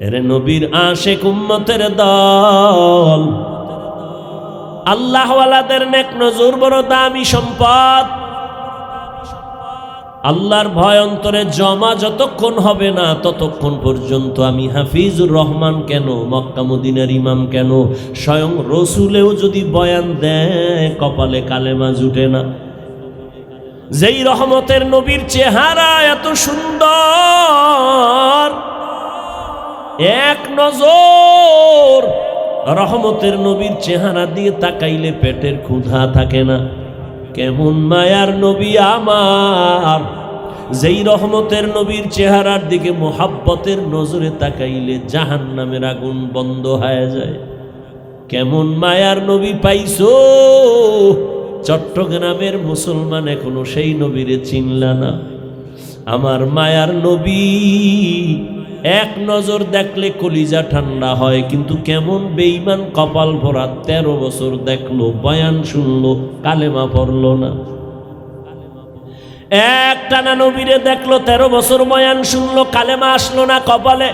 এরে নবীর আশিক উম্মতের দল, আল্লাহওয়ালাদের নেক নজর বড় দামি সম্পদ। আল্লাহর ভয় অন্তরে জমা যতক্ষণ হবে না, ততক্ষণ পর্যন্ত আমি হাফিজুর রহমান কেন, মক্কা মদিনার ইমাম কেন, স্বয়ং রসুলেও যদি বয়ান দেয়, কপালে কালেমা জুটে না। যেই রহমতের নবীর চেহারা এত সুন্দর, এক নজর রহমতের নবীর চেহারা দিয়ে তাকাইলে পেটের ক্ষুধা থাকে না। কেমন মায়ার নবী আমার! যেই রহমতের নবীর চেহারার দিকে মোহাব্বতের নজরে তাকাইলে জাহান্নামের আগুন বন্ধ হয়ে যায়। কেমন মায়ার নবী পাইছো! চট্টগ্রামের মুসলমান এখনো সেই নবীরে চিনলা না। আমার মায়ার নবী এক নজর দেখলে কলিজা ঠান্ডা হয়, কিন্তু কেমন বেঈমান কপাল ভরা, 13 বছর দেখলো, বয়ান শুনলো, কালেমা পড়লো না। এক টানা নবীরে দেখলো, 13 বছর বয়ান শুনলো, কালেমা আসলো না কপালে।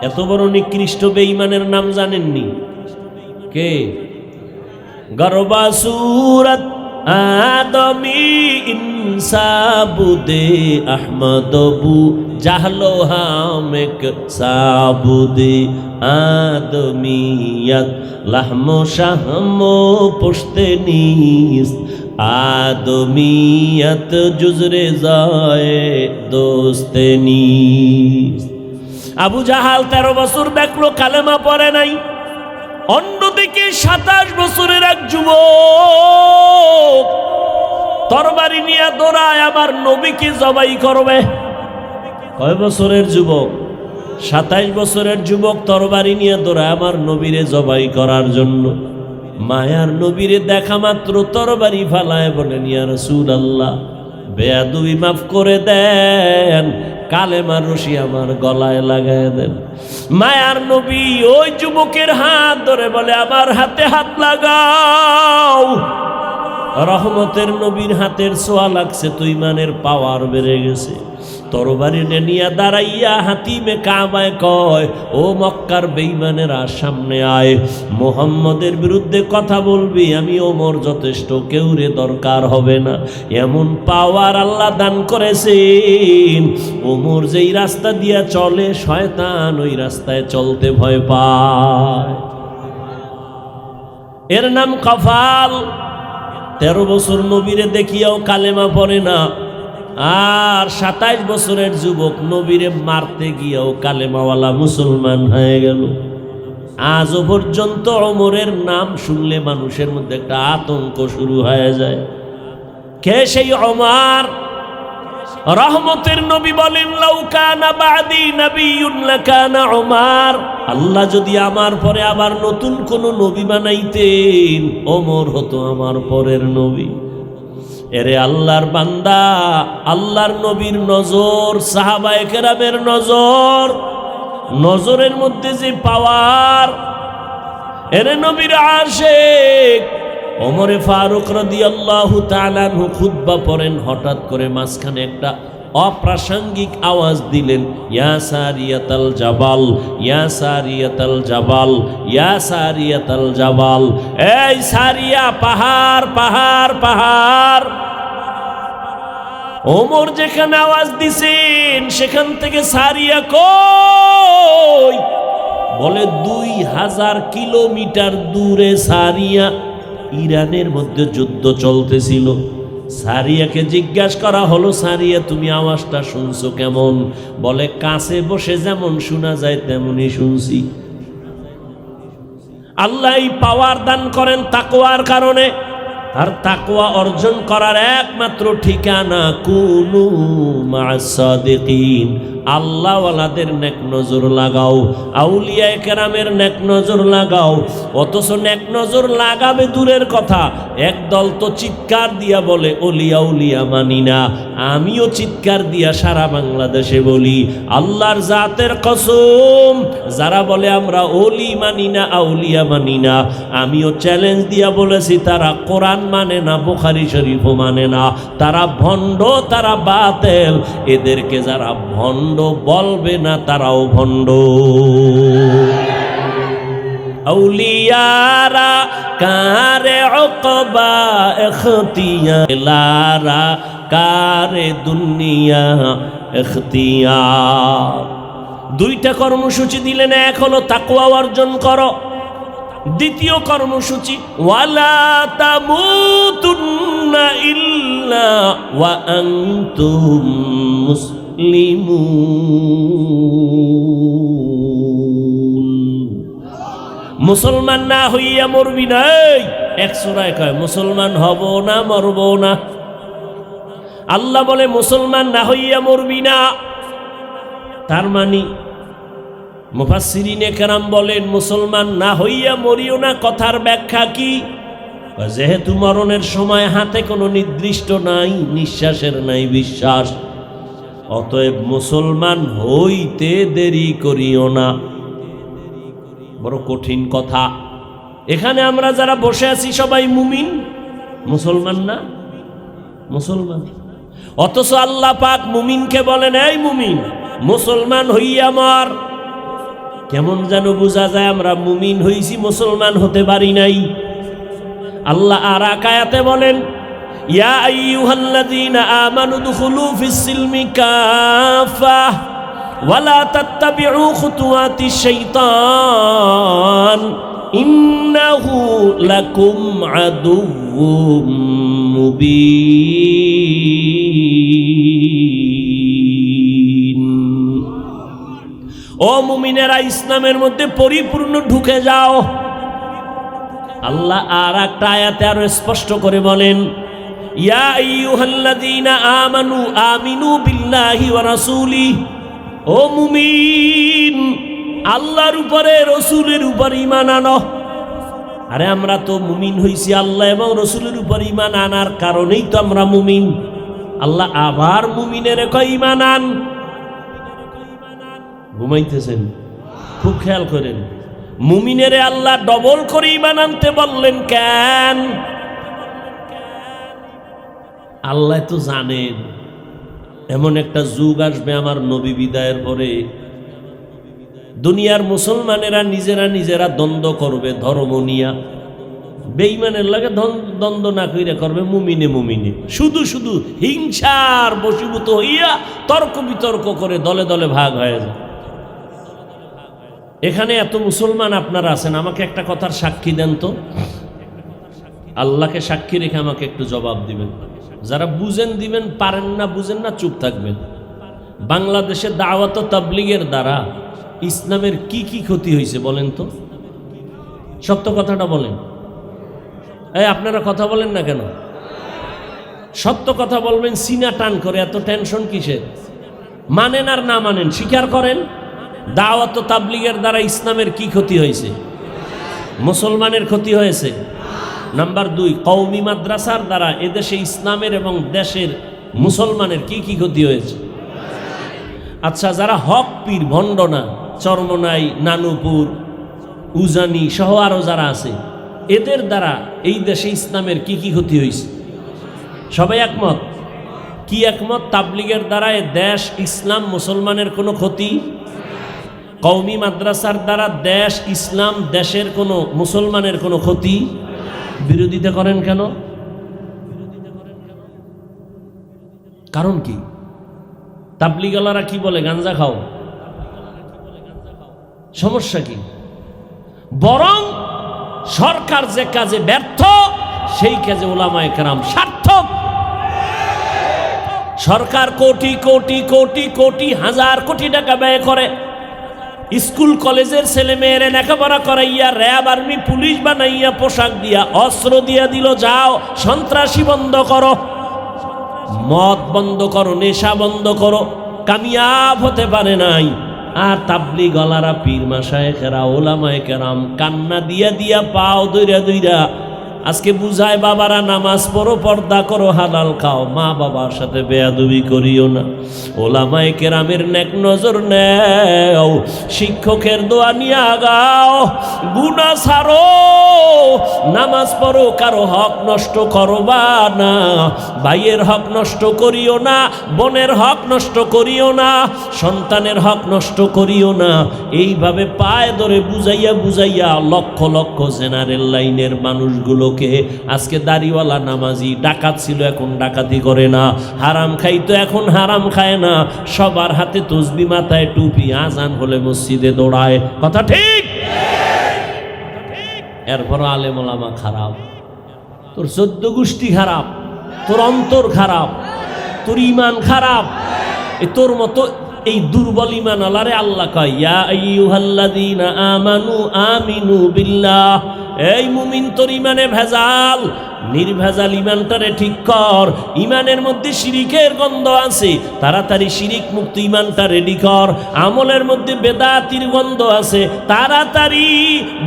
এত বড় নিকৃষ্ট বেঈমানের নাম জানেননি? কে? গর্বাসুরত আদমি ইনসাবুদে আহমদবু জাহলো হামেক সাবুদে আদমিয়ত লাহমো শাহমো পুশতে নিস আদমিয়ত জুজরে যায় দোস্তে নিস। আবু জাহাল 13 বছর দেখলো, কালেমা পড়ে নাই। অন্যদিকে 27 বছরের এক যুবক তরবারি নিয়ে দৌড়ায়, আমার নবীকে জবাই করবে। কয় বছরের যুবক? 27 বছরের যুবক তরবারি নিয়ে দৌড়ায় আমার নবীরে জবাই করার জন্য। মায়ার নবীরে দেখা মাত্র তরবারি ফালায়, বলেন ইয়া রাসূলুল্লাহ, বেয়াদবি মাফ করে দেন, কালেমার রশি আমার গলায় লাগায় দেন। মায়ার নবী ওই যুবকের হাত ধরে বলে, আমার হাতে হাত লাগাও। রহমতের নবীর হাতের ছোঁয়া লাগছে তো ইমানের পাওয়ার বেড়ে গেছে। তরবারি নিয়ে দাঁড়াইয়া হাতিমে কাবায় কয়, ও মক্কার বেঈমানেরা সামনে আয়, মুহাম্মদের বিরুদ্ধে কথা বলবি, আমি ওমর যথেষ্ট, কেউ রে দরকার হবে না। এমন পাওয়ার আল্লাহ দান করেছেন, ওমর যেই রাস্তা দিয়া চলে, শয়তান ওই রাস্তায় চলতে ভয় পায়। এর নাম কফাল। 13 বছর নবীরে দেখিয়াও কালেমা পড়ে না, আর 27 বছরের যুবক নবীরে মারতে গিয়েও কালেমাওয়ালা মুসলমান হয়ে গেল। আজও পর্যন্ত ওমরের নাম শুনলে মানুষের মধ্যে একটা আতঙ্ক শুরু হয়ে যায়। কে সেই ওমর? রহমতের নবী বলেন, লাউ কানা বাদি নবিয়্যুন লাকানা ওমর। আল্লাহ যদি আমার পরে আবার নতুন কোন নবী বানাইতেন, ওমর হতো আমার পরের নবী। এরে আল্লাহর বান্দা, আল্লাহর নবীর নজর, সাহাবায়ে কেরামের নজর, নজরের মধ্যে যে পাওয়ার, এরে নবীর আশিক ওমরে ফারুক রাদিয়াল্লাহু তাআলা আনহু খুতবা পড়েন, হঠাৎ করে মাঝখানে একটা অপ্রাসঙ্গিক আওয়াজ দিলেন, ইয়া সারিয়াতাল জাবাল, ইয়া সারিয়াতাল জাবাল, ইয়া সারিয়াতাল জাবাল। এই সারিয়া, পাহাড় পাহাড় পাহাড়। ওমর যেখানে আওয়াজ দিছেন সেখান থেকে সারিয়া কই? বলে 2000 কিলোমিটার দূরে সারিয়া। ইরানের মধ্যে যুদ্ধ চলতেছিল। সারিয়াকে জিজ্ঞাসা করা হলো, সারিয়া তুমি আওয়াজটা শুনছো কেমন? বলে কাছে বসে যেমন শোনা যায় তেমনই শুনছি। আল্লাহ পাওয়ার দান করেন তাকওয়ার কারণে। আর তাকওয়া অর্জন করার একমাত্র ঠিকানা কুনু মা'আস সাদিকিন। আল্লাহওয়ালাদের নেক নজর লাগাও, আউলিয়ায়ে কেরামের নেক নজর লাগাও। অথচ নেক নজর লাগাবে দূরের কথা, একদল তো চিৎকার দিয়া বলে ওলিয়া উলিয়া মানি না। আমিও চিৎকার দিয়া সারা বাংলাদেশে বলি, আল্লাহর জাতের কসম, যারা বলে আমরা ওলি মানি না, আউলিয়া মানি না, আমিও চ্যালেঞ্জ দিয়া বলেছি তারা কোরআন মানে না, বুখারী শরীফও মানে না, তারা ভণ্ড, তারা বাতেল। এদেরকে যারা ভণ্ড বলবে না তারাও ভণ্ড। আউলিয়ারা কারে উকবা ইখতিয়ারা, কারে দুনিয়া ইখতিয়ার। দুইটা কর্মসূচি দিলেন, এক হলো তাকওয়া অর্জন করো, দ্বিতীয় কর্মসূচি ওয়ালা তামুতুন্না ইল্লা ওয়া আনতুম মুসলিমুন। মুসলমান না হইয়া মরবি না। এক সূরায় কয় মুসলমান হব না, মরব না। আল্লাহ বলে মুসলমান না হইয়া মরবি না। তার মানে মুফাসসিরিনে কেরাম বলেন মুসলমান না হইয়া মরিও না কথার ব্যাখ্যা কি? যেহেতু মরণের সময় হাতে কোনো নির্দিষ্ট নাই, নিঃশ্বাসের নাই বিশ্বাস, অতএব মুসলমান হইতে দেরি করিও না। বড় কঠিন কথা। এখানে আমরা যারা বসে আছি সবাই মুমিন, মুসলমান না? মুসলমান। অথচ আল্লাহ পাক মুমিনকে বলেন, এই মুমিন মুসলমান হইয়া মর। কেমন যেন বোঝা যায় আমরা মুমিন হইছি, মুসলমান হতে পারি নাই। আল্লাহ আর এক আয়াতে বলেন, ইয়া আইয়ুহাল্লাযীনা আমানু দুখুলু ফিস-সিলমি কাফা ওয়ালা তাত্তাবিউ খুতুওয়াতিশ শাইতান ইন্নাহু লাকুম আদুউম মুবিন। ও মুমিনেরা, ইসলামের মধ্যে পরিপূর্ণ ঢুকে যাও। আল্লাহ আর একটা আয়াতে আরো স্পষ্ট করে বলেন, ইয়া আইয়ুহাল্লাযীনা আমানু আমিনু বিল্লাহি ওয়া রাসূলিহি। ও মুমিন, আল্লাহর উপরে রাসূলের উপর ঈমান আনো। আরে আমরা তো মুমিন হইছি আল্লাহ এবং রাসূলের উপর ঈমান আনার কারণেই তো আমরা মুমিন। আল্লাহ আবার মুমিনের কয় ঈমান আন। ঘুমাইতেছেন? খুব খেয়াল করেন, মুমিনেরে আল্লাহ ডবল করে ঈমান আনতে বললেন কেন? আল্লাহ তো জানেন এমন একটা যুগ আসবে আমার নবী বিদায়ের পরে, দুনিয়ার মুসলমানেরা নিজেরা নিজেরা দ্বন্দ্ব করবে ধর্ম নিয়া। বেঈমানের লাগে দ্বন্দ্ব না কইরা করবে মুমিনে মুমিনে, শুধু শুধু হিংসার বশীভূত হইয়া তর্ক বিতর্ক করে দলে দলে ভাগ হয়ে যায়। এখানে এত মুসলমান আপনারা আছেন, আমাকে একটা কথার সাক্ষী দেন তো। আল্লাহকে সাক্ষী রেখে আমাকে একটু জবাব দিবেন। যারা বুঝেন দিবেন, পারেন না বুঝেন না চুপ থাকবেন। বাংলাদেশে দাওয়াত ও তাবলীগের দ্বারা ইসলামের কি কি ক্ষতি হয়েছে বলেন তো? সত্য কথাটা বলেন। এই আপনারা কথা বলেন না কেন? সত্য কথা বলবেন, সিনা টান করে এত টেনশন কিসের? মানেন আর না মানেন স্বীকার করেন। দাওয়াত ও তাবলীগের দ্বারা ইসলামের কি ক্ষতি হয়েছে? মুসলমানের ক্ষতি হয়েছে? নাম্বার 2, কওমি মাদ্রাসার দ্বারা এদেশে ইসলামের এবং দেশের মুসলমানের কি কি ক্ষতি হয়েছে? আচ্ছা, যারা হক পীর ভণ্ডনা, চরমনাই, নানুপুর, উজানি সহ আরো যারা আছে, এদের দ্বারা এই দেশে ইসলামের কি কি ক্ষতি হয়েছে? সবাই একমত? কি একমত? তাবলিগের দ্বারা এ দেশ, ইসলাম, মুসলমানের কোনো ক্ষতি? কওমি মাদ্রাসার দ্বারা দেশ, ইসলাম, দেশের কোনো মুসলমানের কোনো ক্ষতি? বিরোধিতা করেন কেন? কারণ কি? তাবলিগওয়ালারা কি বলে? গাঞ্জা খাও। সমস্যা কি? বরং সরকার যে কাজে ব্যর্থ, সেই কাজে উলামায়ে কেরাম সার্থক। সরকার কোটি কোটি কোটি কোটি হাজার কোটি টাকা ব্যয় করে স্কুল কলেজের ছেলে মেয়েরে লেখাপড়া করাইয়া র্যাব, আর্মি, পুলিশ বানাইয়া, পোশাক দিয়া, অস্ত্র দিয়া দিল, যাও সন্ত্রাসী বন্ধ করো, মদ বন্ধ করো, নেশা বন্ধ করো। কামিয়াব হতে পারে নাই। আর তাবলিগওয়ালারা, পীর মাশায়েখেরা, উলামায়ে কেরাম কান্না দিয়া দিয়া পাও দইরা দইরা আজকে বুঝায়, বাবারা নামাজ পড়ো, পর্দা করো, হালাল খাও, মা বাবার সাথে বেয়াদবি করিও না, ওলামায়ে কেরামের নেক নজর নেও, শিক্ষকের দোয়া নিয়ে আগাও, গুনাহ ছাড়ো, নামাজ পড়ো, কারো হক নষ্ট করবা না, ভাইয়ের হক নষ্ট করিও না, বোনের হক নষ্ট করিও না, সন্তানের হক নষ্ট করিও না। এইভাবে পায়ে ধরে বুঝাইয়া বুঝাইয়া লক্ষ লক্ষ জেনারেল লাইনের মানুষগুলো আজকে দাড়িওয়ালা নামাজি, ডাকাত ছিল এখন ডাকাতি করে না, হারাম খাইতো এখন হারাম খায় না, সবার হাতে তসবি, মাথায় টুপি, আজান হলে মসজিদে দৌড়ায়। কথা ঠিক? এরপর আলেম ওলামা খারাপ, তোর 14 গোষ্ঠী খারাপ, তোর অন্তর খারাপ, তোর ইমান খারাপ। তোর মতো এই দুর্বল ইমান আল্লাহরে আল্লাহ কয়, ইয়া আইয়ুহাল্লাযীনা আমানু আমিনু বিল্লাহ। এই মুমিন, তোর ইমানে ভেজাল, নির্ভেজাল ইমানটারে ঠিক কর। ইমানের মধ্যে শিরিকের গন্ধ আছে, তাড়াতাড়ি শিরিক মুক্ত ইমানটা রেডি কর। আমলের মধ্যে বেদাতির গন্ধ আছে, তাড়াতাড়ি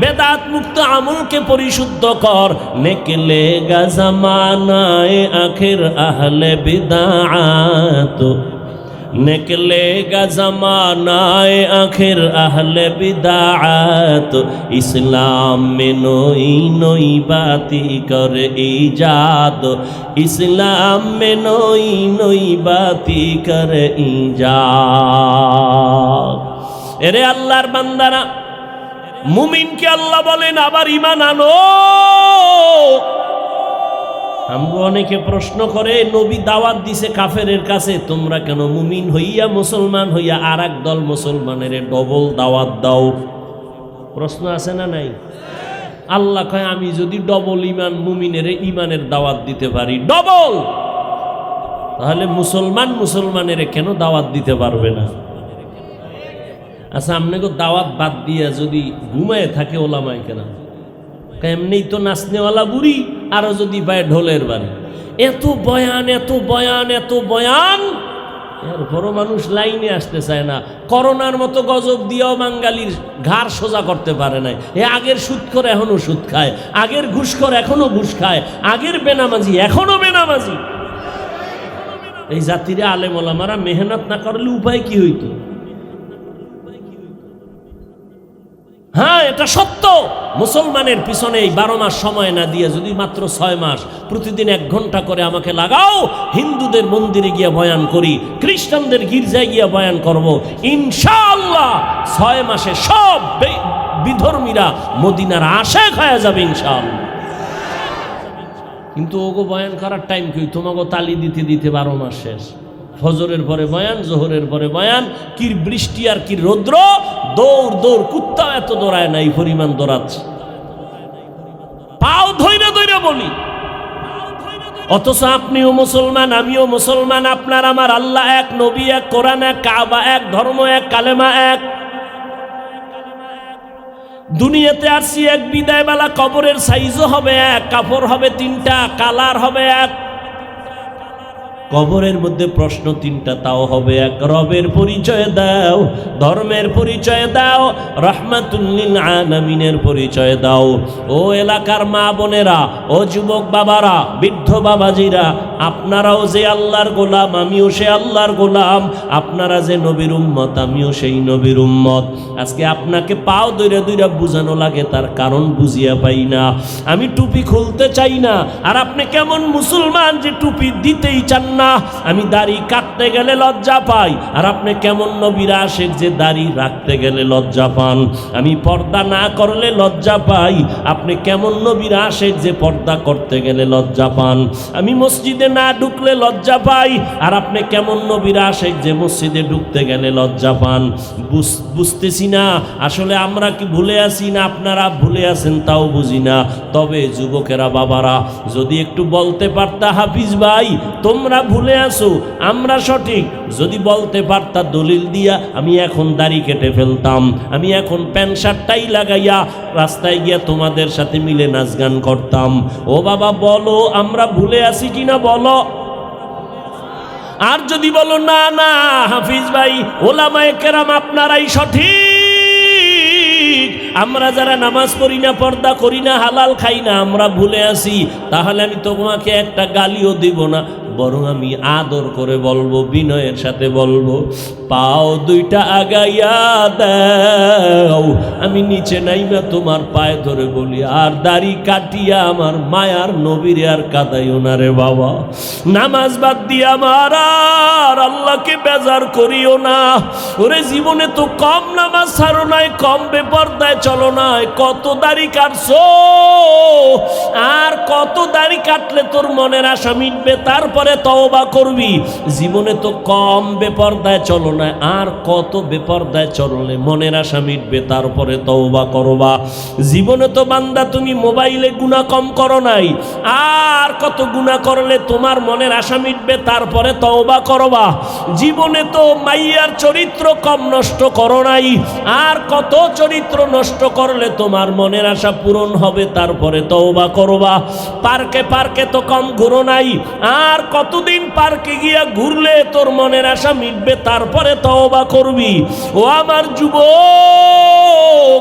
বেদাত মুক্ত আমলকে পরিশুদ্ধ কর। নেকলে গাজামানায়ে আখির আহলে বিদআত, निकलेगा ज़मानाए आखिर अहले बिदाअत, इस्लाम में नई नई बाती कर ईजाद, इस्लाम में नई नई बाती कर ईजाद। एरे अल्लाहर बान्दारा, मुमिन के अल्लाह बोलेन आबार ईमान आनो। আমরা অনেকে প্রশ্ন করে, নবী দাওয়াত দিছে কাফেরের কাছে, তোমরা কেন মুমিন হইয়া, মুসলমান হইয়া আর এক দল মুসলমানের ডবল দাওয়াত দাও? প্রশ্ন আছে না নাই? আল্লাহ কয়, আমি যদি ডবল ইমান মুমিনের ইমানের দাওয়াত দিতে পারি ডবল, তাহলে মুসলমান মুসলমানের কেন দাওয়াত দিতে পারবে না? আচ্ছা, আপনাকে দাওয়াত বাদ দিয়া যদি ঘুমায় থাকে ওলামায়ে কেরাম, এমনি তো নাচনেওয়ালা বুড়ি, আরো যদি পায় ঢোলের বাড়ি, এত বয়ান এত বয়ান এত বয়ান, এরপরও মানুষ লাইনে আসতে চায় না। করোনার মতো গজব দিয়েও বাঙালির ঘাড় সোজা করতে পারে নাই। আগের সুদ করে এখনো সুদ খায়, আগের ঘুষ করে এখনো ঘুষ খায়, আগের বেনামাজি এখনো বেনামাজি। এই জাতিরে আলেম ওলামারা মেহনত না করলে উপায় কি হইতো? হ্যাঁ, এটা সত্য। মুসলমানের পিছনে এই 12 মাস সময় না দিয়ে যদি মাত্র 6 মাস প্রতিদিন 1 ঘন্টা করে আমাকে লাগাও, হিন্দুদের মন্দিরে গিয়ে বয়ান করি, খ্রিস্টানদের গির্জায় গিয়ে বয়ান করব, ইনশাআল্লাহ 6 মাসে সব বিধর্মীরা মদিনার আশিক হয়ে যাবে ইনশাআল্লাহ। কিন্তু ওগো বয়ান করার টাইম কি? তোমাকে তালি দিতে দিতে 12 মাস শেষ। ফজরের পরে বয়ান, জোহরের পরে বয়ান, কি বৃষ্টি আর কি রৌদ্র, দৌড় দৌড়, কুত্তা এত দৌড়ায় না, এই পরিমাণ দৌড়াচ্ছে, পাও ধইরা ধইরা বলি। অথচ আপনিও মুসলমান, আমিও মুসলমান, আপনার আমার আল্লাহ এক, নবী এক, কোরআন এক, কাবা এক, ধর্ম এক, কালেমা এক। দুনিয়াতে আসছি এক, বিদায় বেলা কবরের সাইজও হবে এক, কাপড় হবে 3টা, কালার হবে এক। কবরের মধ্যে প্রশ্ন তিনটা, তাও হবে এক। রবের পরিচয় দাও, ধর্মের পরিচয় দাও, রাহমাতুল লিল আলামিনের পরিচয় দাও। ও এলাকার মা বোনেরা, ও যুবক বাবারা, বৃদ্ধ বাবাজিরা, আপনারাও যে আল্লাহর গোলাম, আমিও সে আল্লাহর গোলাম। আপনারা যে নবীর উম্মত, আমিও সেই নবীর উম্মত। আজকে আপনাকে পাও দইরা দইরা বুঝানো লাগে, তার কারণ বুঝিয়া পাই না। আমি টুপি খুলতে চাই না, আর আপনি কেমন মুসলমান যে টুপি দিতেই চান না। আমি দাড়ি কাটতে গেলে লজ্জা পাই, আর আপনি কেমন নবীর আশিক যে দাড়ি রাখতে গেলে লজ্জা পান। আমি পর্দা না করলে লজ্জা পাই, আপনি কেমন নবীর আশিক যে পর্দা করতে গেলে লজ্জা পান। আমি মসজিদে না ঢুকলে লজ্জা পাই, আর আপনি কেমন নবীর আশিক যে মসজিদে ঢুকতে গেলে লজ্জা পান। বুঝতেছি না আসলে আমরা কি ভুলে আছি না আপনারা ভুলে আছেন তাও বুঝি না। তবে যুবকেরা, বাবারা, যদি একটু বলতে পারতা হাফিজ ভাই তোমরা ভুলে আসো, আমরা সঠিক, যদি বলতে পারতা দলিল দিয়া, আমি এখন দাড়ি কেটে ফেলতাম, আমি এখন প্যান্ট শার্টটাই লাগাইয়া রাস্তায় গিয়া তোমাদের সাথে মিলে নাচ গান করতাম। ও বাবা বলো, আমরা ভুলে আছি কিনা বলো। আর যদি বলো না না হাফিজ ভাই, ওলামায়ে কেরাম আপনারাই সঠিক, আমরা যারা নামাজ পড়ি না, পর্দা করি না, হালাল খাই না, আমরা ভুলে আসি, তাহলে আমি তোমাকে একটা গালিও দিব না, বরং আমি আদর করে বলবো, বিনয়ের সাথে বলবো, পাও দুইটা আগাইয়া দাও। আমি নিচে নাইবা তোমার পায়ে ধরে বলি, আর দাড়ি কাটিয়া আমার মায়ার নবীরে আর কাদাইও না রে বাবা। নামাজ বাদ দিয়ে আমার আর আল্লাহকে বেজার করিও না। ওরে জীবনে তো কম নামাজ ছাড়ো নাই, কম বেপরদায় চলো নাই, কত দাড়ি কাটছো, আর কত দাড়ি কাটলে তোর মনের আশা মিটবে, তারপরে তওবা করবি। জীবনে তো কম বেপরদায় চলো না, আর কত বেপরদায় চললে মনের আশা মিটবে, তারপরে তওবা করবা। জীবনে তো বান্দা তুমি মোবাইলে গুনাহ কম করো নাই, আর কত গুনাহ করলে তোমার মনের আশা মিটবে, তারপরে তওবা করবা। জীবনে তো মাইয়ার চরিত্র কম নষ্ট করো নাই, আর কত চরিত্র নষ্ট করলে তোমার মনের আশা পূরণ হবে, তারপরে তওবা করবা। পার্কে পার্কে তো কম ঘুরো নাই, আর কতদিন পার্কে গিয়া ঘুরলে তোর মনের আশা মিটবে, তারপরে তওবা করবি। ও আমার যুবক,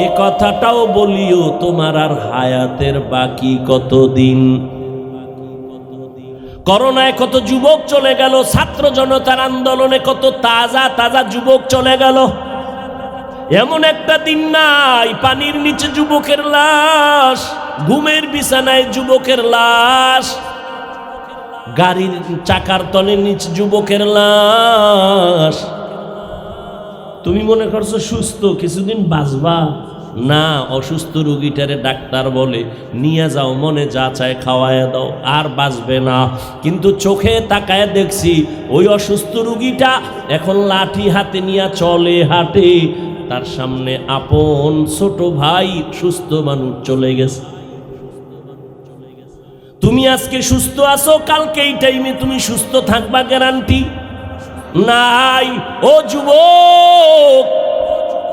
এ কথাটাও বলিও, তোমার আর হায়াতের বাকি কতদিন। করোনায় কত যুবক চলে গেল, ছাত্র জনতার আন্দোলনে কত তাজা তাজা যুবক চলে গেল। এমন একটা দিন নাই পানির নিচে যুবকের লাশ, ঘুমের বিছানায় যুবকের লাশ, গাড়ির চাকার তলে নিচে যুবকের লাশ। তুমি মনে করছো সুস্থ, কিছুদিন বাঁচবা না। অসুস্থ রোগীটারে ডাক্তার বলে নিয়ে যাও, মনে যা চায় খাওয়ায় দাও, আর বাঁচবে না। কিন্তু চোখে তাকায় দেখছি ওই অসুস্থ রোগীটা এখন লাঠি হাতে নিয়ে চলে, হাঁটে, তার সামনে আপন ছোট ভাই সুস্থ মানুষ চলে গেছে। তুমি আজকে সুস্থ আছো, কালকে এই টাইমে তুমি সুস্থ থাকবা গ্যারান্টি নাই। ও যুবক,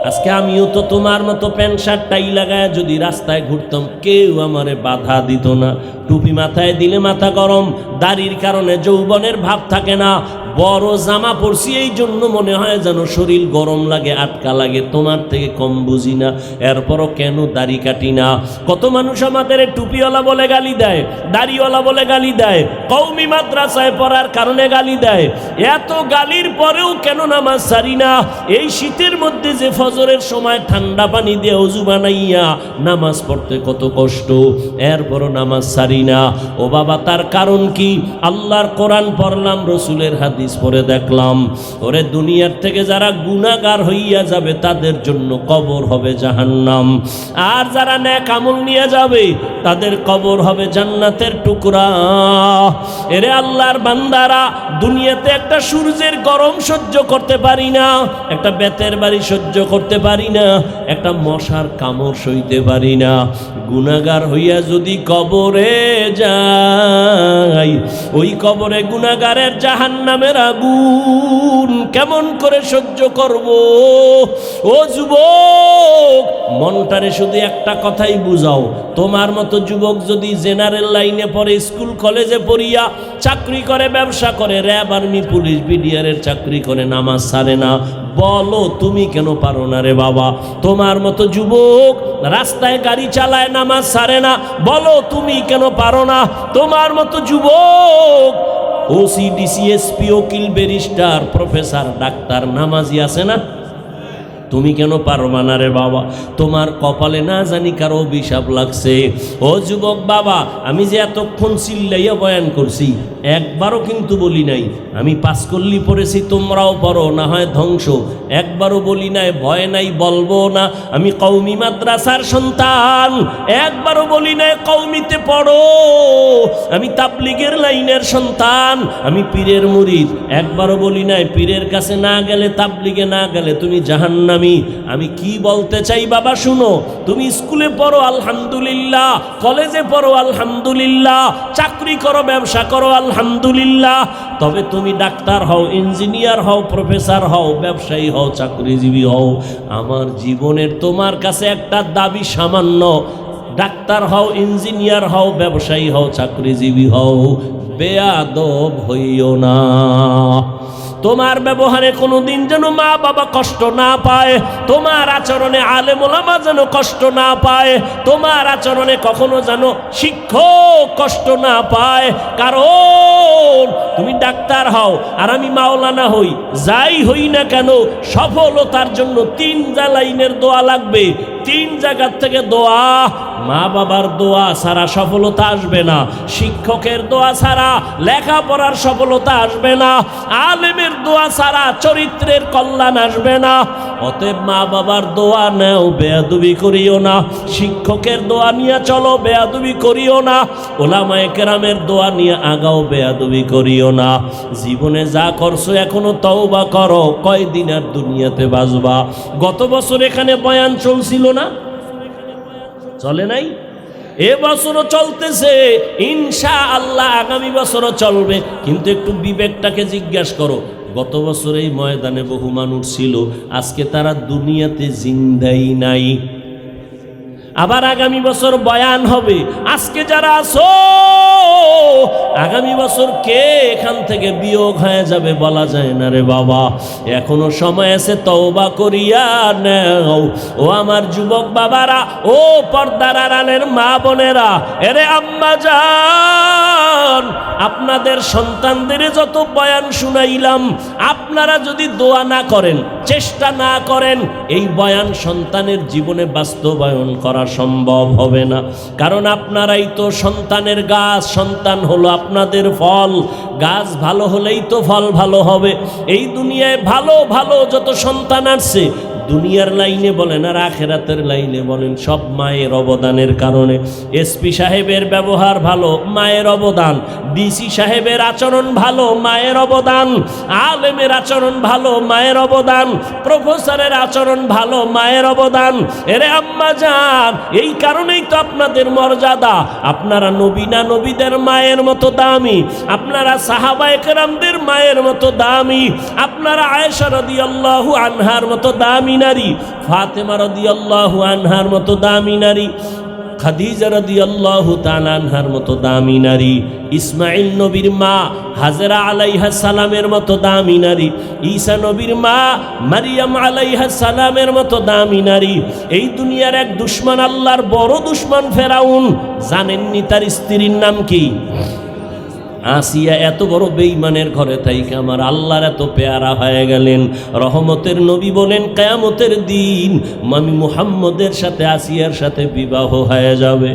আজকে আমিও তো তোমার মতো প্যান্ট শার্ট টাই লাগায় যদি রাস্তায় ঘুরতাম, কেউ আমারে বাধা দিত না। টুপি মাথায় দিলে মাথা গরম, দাড়ির কারণে যৌবনের ভাব থাকে না। বড় জামা পরছি এই জন্য মনে হয় যেন শরীর গরম লাগে, আটকা লাগে। তোমার থেকে কম বুঝি না, এরপরও কেন দাড়ি কাটি না। কত মানুষ আমাদের টুপিওয়ালা বলে গালি দেয়, দাড়িওয়ালা বলে গালি দেয়, কওমি মাদ্রাসায় পড়ার কারণে গালি দেয়। এত গালির পরেও কেন নামাজ ছাড়ি না? এই শীতের মধ্যে যে ফজরের সময় ঠান্ডা পানি দিয়ে ওযু বানাইয়া নামাজ পড়তে কত কষ্ট, এরপরও নামাজ ছাড়ি না। ও বাবা, তার কারণ কি? আল্লাহর কোরআন পড়লাম, রসুলের হাদিস পড়ে দেখলাম, ওরে দুনিয়ার থেকে যারা গুনাহগার হইয়া যাবে তাদের জন্য কবর হবে জাহান্নাম, আর যারা নেক আমল নিয়ে যাবে তাদের কবর হবে জান্নাতের টুকরা। এরে আল্লাহর বান্দারা, দুনিয়াতে একটা সূর্যের গরম সহ্য করতে পারি না, একটা বেতের বাড়ি সহ্য করতে পারি না, একটা মশার কামড় সইতে পারি না। গুনাহগার হইয়া যদি কবরে যাই, ওই কবরে গুনাহগারের জাহান্নামের জান্নাতের আগুন কেমন করে সহ্য করব? ও যুবক, মনটারে শুধু একটা কথাই বুঝাও, তোমার মতো যুবক যদি জেনারেল লাইনে পড়ে, স্কুল কলেজে পড়িয়া চাকরি করে, ব্যবসা করে, র্যাব, আর্মি, পুলিশ, বিডিআরের চাকরি করে, নামাজ ছাড়ে না, বলো তুমি কেন পারো না রে বাবা? তোমার মতো যুবক রাস্তায় গাড়ি চালায়, নামাজ ছাড়ে না, বলো তুমি কেন পারো না? তোমার মতো যুবক ওসি, ডিসি, এসপি, উকিল, ব্যারিস্টার, প্রফেসর, ডাক্তার, নামাজি আছে না? তুমি কেন পারবা না রে বাবা? তোমার কপালে না জানি কারো অভিশাপ লাগছে। ও যুবক বাবা, আমি যে এতক্ষণ চিল্লাইয়া বয়ান করছি, একবারও কিন্তু বলি নাই আমি পাসকল্লি পড়েছি তোমরাও পড়ো, না হয় ধ্বংস। একবারও বলি নাই ভয় নাই, বলবো না আমি কওমি মাদ্রাসার সন্তান। একবারও বলি নাই কওমিতে পড়ো, আমি তাবলিগের লাইনের সন্তান, আমি পীরের মুরিদ। একবারও বলি নাই পীরের কাছে না গেলে, তাবলিগে না গেলে তুমি জাহান্নামী। আমি কি বলতে চাই বাবা শুনো, তুমি স্কুলে পড়ো আলহামদুলিল্লাহ, কলেজে পড়ো আলহামদুলিল্লাহ, চাকরি করো, ব্যবসা করো আলহামদুলিল্লাহ, তবে তুমি ডাক্তার হও, ইঞ্জিনিয়ার হও, প্রফেসর হও, ব্যবসায়ী হও, চাকরিজীবী হও, আমার জীবনের তোমার কাছে একটা দাবি সামান্য, ডাক্তার হও, ইঞ্জিনিয়ার হও, ব্যবসায়ী হও, চাকরিজীবী হও, বেয়াদব হইও না। তোমার ব্যবহারে কোনোদিন যেন মা বাবা কষ্ট না পায়, তোমার আচরণে আলেম ওলামা যেন কষ্ট না পায়, তোমার আচরণে কখনো যেন শিক্ষক কষ্ট না পায়। কারণ তুমি ডাক্তার হও আর আমি মাওলানা হই, যাই হই না কেন সফলতার জন্য 3 লাইনের দোয়া লাগবে। 3 জায়গার থেকে দোয়া, মা বাবার দোয়া ছাড়া সফলতা আসবে না, শিক্ষকের দোয়া ছাড়া লেখাপড়ার সফলতা আসবে না, আলেমের দোয়া ছাড়া চরিত্রের কল্যাণ আসবে না। অতএব মা বাবার দোয়া নেও, বেয়াদবি করিও না, শিক্ষকের দোয়া নিয়ে চলো, বেয়াদবি করিও না, ওলামায়ে কেরামের দোয়া নিয়ে আগাও, বেয়াদবি করিও না। জীবনে যা করছো এখনো তওবা করো, কয়দিন আর দুনিয়াতে বাঁচবা? গত বছর এখানে বয়ান চলছিল না? চলে নাই? এবছরও চলতেছে, ইনশাআল্লাহ আগামী বছরও চলবে। কিন্তু একটু বিবেকটাকে জিজ্ঞাসা করো, গত বছর এই ময়দানে বহু মানুষ ছিল, আজকে তারা দুনিয়াতে জিন্দাই নাই। আবার আগামী বছর বয়ান হবে, আজকে যারা আছো আগামী বছর কে এখান থেকে বিয়োগ হয়ে যাবে বলা যায় না রে বাবা। এখনো সময় আছে, তওবা করিয়া নাও। ও আমার যুবক বাবারা, ও পর্দার আড়ালের মা বোনেরা, এরে আম্মা জান, আপনাদের সন্তানদের যত বয়ান শুনাইলাম, আপনারা যদি দোয়া না করেন, চেষ্টা না করেন, এই বয়ান সন্তানের জীবনে বাস্তবায়ন করা সম্ভব হবে না। কারণ আপনারাই তো সন্তানের গাছ, সন্তান হলো আপনাদের ফল। গাছ ভালো হলেই তো ফল ভালো হবে। এই দুনিয়ায় ভালো ভালো যত সন্তান আসছে, দুনিয়ার লাইনে বলেন আর আখেরাতের লাইনে বলেন, সব মায়ের অবদানের কারণে। এসপি সাহেবের ব্যবহার ভালো, মায়ের অবদান। ডিসি সাহেবের আচরণ ভালো, মায়ের অবদান। আলেমের আচরণ ভালো, মায়ের অবদান। প্রফেসরের আচরণ ভালো, মায়ের অবদান। এরে আম্মা জান, এই কারণেই তো আপনাদের মর্যাদা। আপনারা নবী না নবীদের মায়ের মতো দামি, আপনারা সাহাবায়ে কেরামদের মায়ের মতো দামি, আপনারা আয়েশা রাদিয়াল্লাহু আনহার মতো দামি নারী, ফাতেমা রাদিয়াল্লাহু আনহার মতো দামি নারী, খাদিজা রাদিয়াল্লাহু তাআলা আনহার মতো দামি নারী, ইসমাইল নবীর মা হাজেরা আলাইহিস সালামের মতো দামি নারী, ঈসা নবীর মা মারিয়াম আলাইহিস সালামের মতো দামি নারী। এই দুনিয়ার এক দুশমন, আল্লাহর বড় দুশমন ফেরাউন, জানেননি তার স্ত্রীর নাম কি? আসিয়া। এত বড় বেঈমানের ঘরে থাইকে আমার আল্লাহর এত পেয়ারা হয়ে গেলেন। রহমতের নবী বলেন, কিয়ামতের দিন আমি মুহাম্মদের সাথে আসিয়ার সাথে বিবাহ হয়ে যাবে।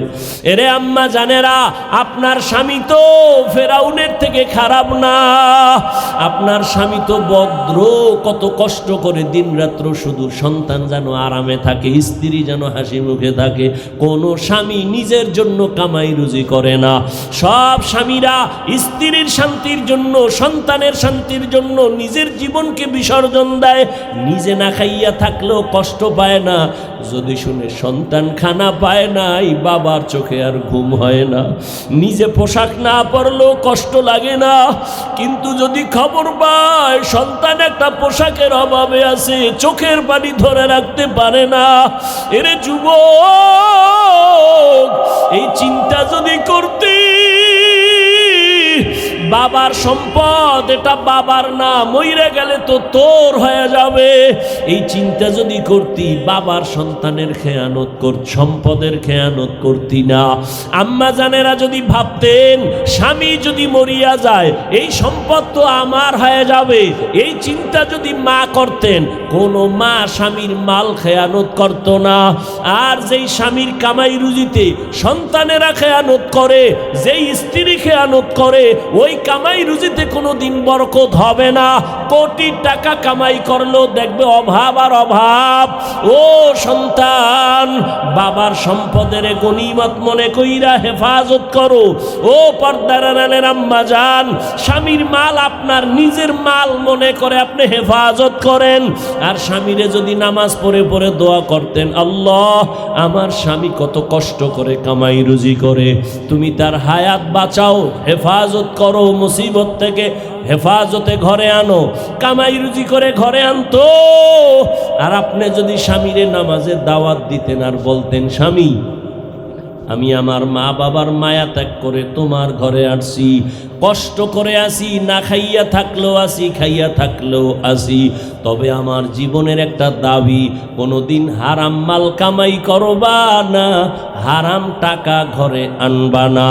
এরে আম্মা জানেরা, আপনার স্বামী তো ফেরাউনের থেকে খারাপ না, আপনার স্বামী তো ভদ্র। কত কষ্ট করে দিনরাত্র শুধু সন্তান যেন আরামে থাকে, স্ত্রী যেন হাসি মুখে থাকে। কোনো স্বামী নিজের জন্য কামাই রুজি করে না। সব স্বামীরা স্ত্রীর শান্তির জন্য, সন্তানের শান্তির জন্য নিজের জীবনকে বিসর্জন দেয়, নিজে না খাইয়া থাকলেও কষ্ট পায় না, যদি শুনে সন্তান খানা পায় না, এই বাবার চোখে আর ঘুম হয় না। নিজে পোশাক না পরলেও কষ্ট লাগে না, কিন্তু যদি খবর পায় সন্তান একটা পোশাকের অভাবে আছে, চোখের পানি ধরে রাখতে পারে না। এরে যুবক, এই চিন্তা যদি করতে, বাবার সম্পদ এটা বাবার না, মইরে গেলে তো তোর হয়ে যাবে, এই চিন্তা যদি করতি, বাবার সন্তানের খেয়ানত সম্পদের খেয়ানত করতি না। আম্মা জানেরা যদি ভাবতেন স্বামী যদি মরিয়া যায় এই সম্পদ তো আমার হয়ে যাবে, এই চিন্তা যদি মা করতেন, কোনো মা স্বামীর মাল খেয়ানত করত না। আর যেই স্বামীর কামাই রুজিতে সন্তানেরা খেয়ানত করে, যেই স্ত্রী খেয়ানত করে, ওই কামাই রুজিতে কোনো দিন বরকত হবে না। কোটি টাকা কামাই করলেও দেখবে অভাব আর অভাব। ও সন্তান, বাবার সম্পদের গনিমত মনে কইরা হেফাজত করো। ও পর্দার আড়ালের আম্মা জান, স্বামীর মাল আপনার নিজের মাল মনে করে আপনি হেফাজত করেন। আর স্বামীরে যদি নামাজ পড়ে পড়ে দোয়া করতেন, আল্লাহ আমার স্বামী কত কষ্ট করে কামাই রুজি করে, তুমি তার হায়াত বাঁচাও, হেফাজত করো, মুসিবত থেকে হেফাজতে ঘরে আনো। কামাই রুজি করে ঘরে আনতো। আর আপনি যদি স্বামীরে নামাজের দাওয়াত দিতেন আর বলতেন, স্বামী আমি আমার মা বাবার মায়া ত্যাগ করে তোমার ঘরে আসছি, কষ্ট করে আসি, না খাইয়া থাকলেও আসি, খাইয়া থাকলেও আসি, তবে আমার জীবনের একটা দাবি, কোনোদিন হারাম মাল কামাই করবা না, হারাম টাকা ঘরে আনবা না,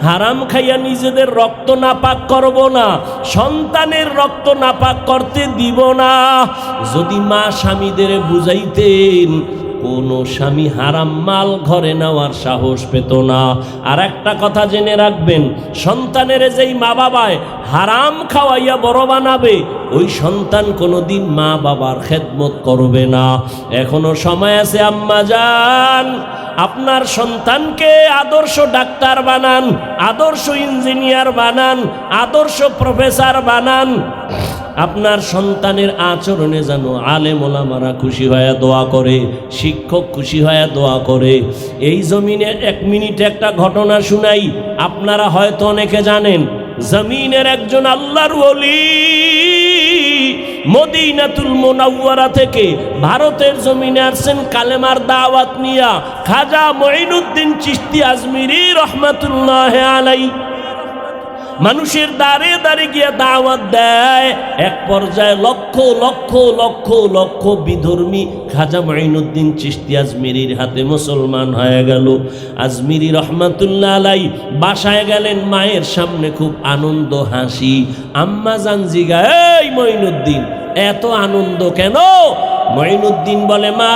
হারাম খাইয়া নিজেদের রক্ত নাপাক করব না, সন্তানের রক্ত নাপাক করতে দিব না। যদি মা স্বামীদের বুঝাইতেন, কোনো স্বামী হারাম মাল ঘরে নেওয়ার সাহস পেত না। আর একটা কথা জেনে রাখবেন, সন্তানের যেই মা বাবায় হারাম খাওয়াইয়া বড় বানাবে, ওই সন্তান কোনোদিন মা বাবার খেদমত করবে না। এখনো সময় আছে আম্মা জান, আপনার সন্তানকে আদর্শ ডাক্তার বানান, আদর্শ ইঞ্জিনিয়ার বানান, আদর্শ প্রফেসর বানান। আপনার সন্তানের আচরণে যেন আলেম ওলামারা খুশি হয়ে দোয়া করে, শিক্ষক খুশি হয়ে দোয়া করে। এই জমিনে এক মিনিটে একটা ঘটনা শুনাই, আপনারা হয়তো অনেকে জানেন। জমিনের একজন আল্লাহর ওলি মদিনাতুল মুনাওয়ারা থেকে ভারতের জমিনে আসছেন কালেমার দাওয়াত নিয়া। খাজা মঈনুদ্দিন চিশতি আজমিরি রহমাতুল্লাহ আলাইহি মানুষের দ্বারে দ্বারে গিয়ে দাওয়াত দেয়। এক পর্যায়ে লক্ষ লক্ষ লক্ষ লক্ষ বিধর্মী খাজা মঈনুদ্দিন চিশতি আজমিরির হাতে মুসলমান হয়ে গেল। আজমিরি রহমাতুল্লাহ আলাইহি বাসায় গেলেন, মায়ের সামনে খুব আনন্দ হাসি। আম্মা জান জিগায়, এই মঈনুদ্দিন এত আনন্দ কেন? মঈনুদ্দিন বলে, মা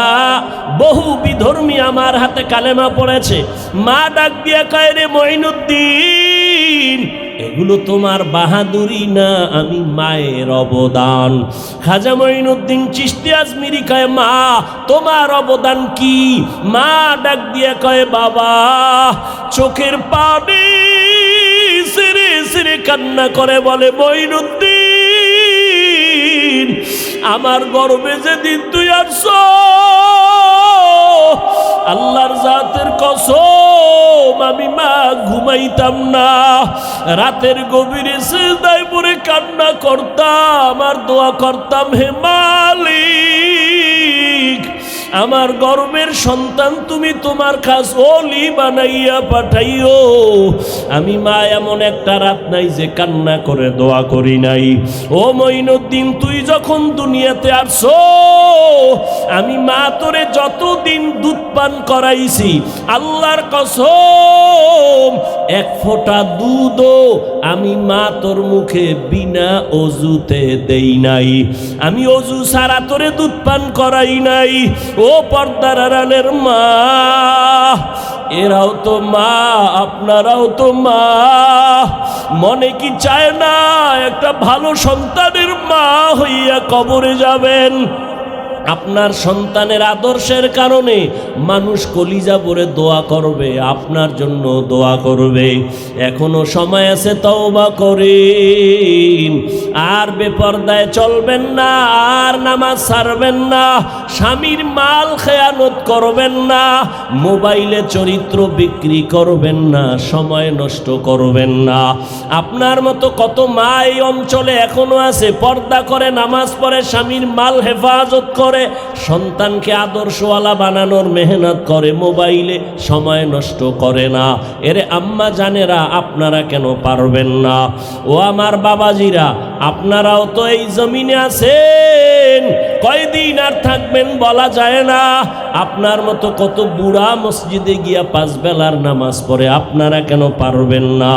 বহু বিধর্মী আমার হাতে কালেমা পড়েছে। মা ডাক দিয়া কয়, রে মঈনুদ্দিন এগুলো তোমার বাহাদুরি না, আমি মায়ের অবদান। খাজা মঈনুদ্দিন চিশতি আজমিরি কয়, মা তোমার অবদান কি? মা ডাক দিয়া কয়, বাবা চোখের পানি সিরে সিরে কান্না করে বলে, মঈনুদ্দিন আমার গর্বে যেদিন তুই আসছ, আল্লাহর জাতের কসম আমি মা ঘুমাইতাম না, রাতের গভীরে সিজদায় পড়ে কান্না করতাম আর দোয়া করতাম, হে মালিক আমার গর্বের সন্তান তুমি তোমার খাস ওলি বানাইয়া পাঠাইও। আমি মা এমন একটা রাত নাই যে কান্না করে দোয়া করি নাই। ও মঈনুদ্দিন তুই যখন দুনিয়াতে আসছো, আমি মা তোরে যতদিন দুধ পান করাইছি, আল্লাহর কসম এক ফোঁটা দুধও আমি মা তোর মুখে বিনা অজুতে দেই নাই, আমি অজু ছাড়া তোরে দুধ পান করাই নাই। ও পর্দার আড়ালের মা, এরাও তো মা, আপনারাও তো মা, মনে কি চায় না একটা ভালো সন্তানের মা হইয়া কবরে যাবেন? আপনার সন্তানের আদর্শের কারণে মানুষ কলিজা ভরে দোয়া করবে, আপনার জন্য দোয়া করবে। এখনো সময় আছে, তওবা করেন। আর বেপরদায় চলবেন না, আর নামাজ ছাড়বেন না, স্বামীর মাল খেয়ানত করবেন না, মোবাইলে চরিত্র বিক্রি করবেন না, সময় নষ্ট করবেন না। আপনার মতো কত মা এই অঞ্চলে এখনো আছে, পর্দা করে, নামাজ পড়ে, স্বামীর মাল হেফাজত করে, সন্তানকে আদর্শওয়ালা বানানোর মেহনত করে, মোবাইলে সময় নষ্ট করে না। এরে আম্মা জানেরা, আপনারা কেন পারবেন না? ও আমার বাবাজিরা, আপনারাও তো এই জমিনে আছেন, কয়দিন আর থাকবেন বলা যায় না। আপনার মতো কত বুড়া মসজিদে গিয়া 5 বেলার নামাজ পড়ে, আপনারা কেন পারবেন না?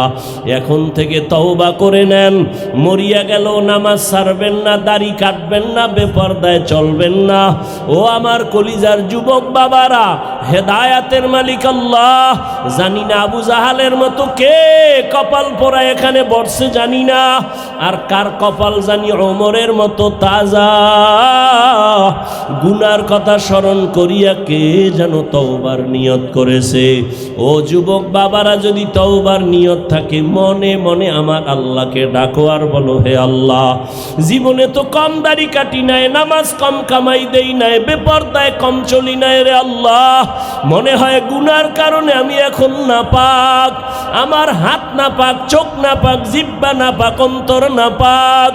এখন থেকে তওবা করে নেন। মরিয়া গেল নামাজ ছাড়বেন না, দাড়ি কাটবেন না, বেপরদায় চলবেন না। ও আমার কলিজার যুবক বাবারা, হেদায়াতের মালিক আল্লাহ। জানি না আবু জাহালের মতো কে কপাল পোড়া এখানে বসছে জানি না, আর কার কপাল জানি ওমরের মতো তাজা। গুনার কথা স্মরণ করিয়া কে যেন তওবার নিয়ত করেছে। ও যুবক বাবারা, যদি তওবার নিয়ত থাকে, মনে মনে আমার আল্লাহকে ডাকো আর বলো, হে আল্লাহ, জীবনে তো কম দাড়ি কাটি নাই, নামাজ কম কামাই দেই নাই, বেপরদায় কম চলি নাই রে আল্লাহ। মনে হয় গুনার কারণে আমি এখন নাপাক, আমার হাত নাপাক, চোখ নাপাক, জিহ্বা নাপাক, অন্তর নাপাক।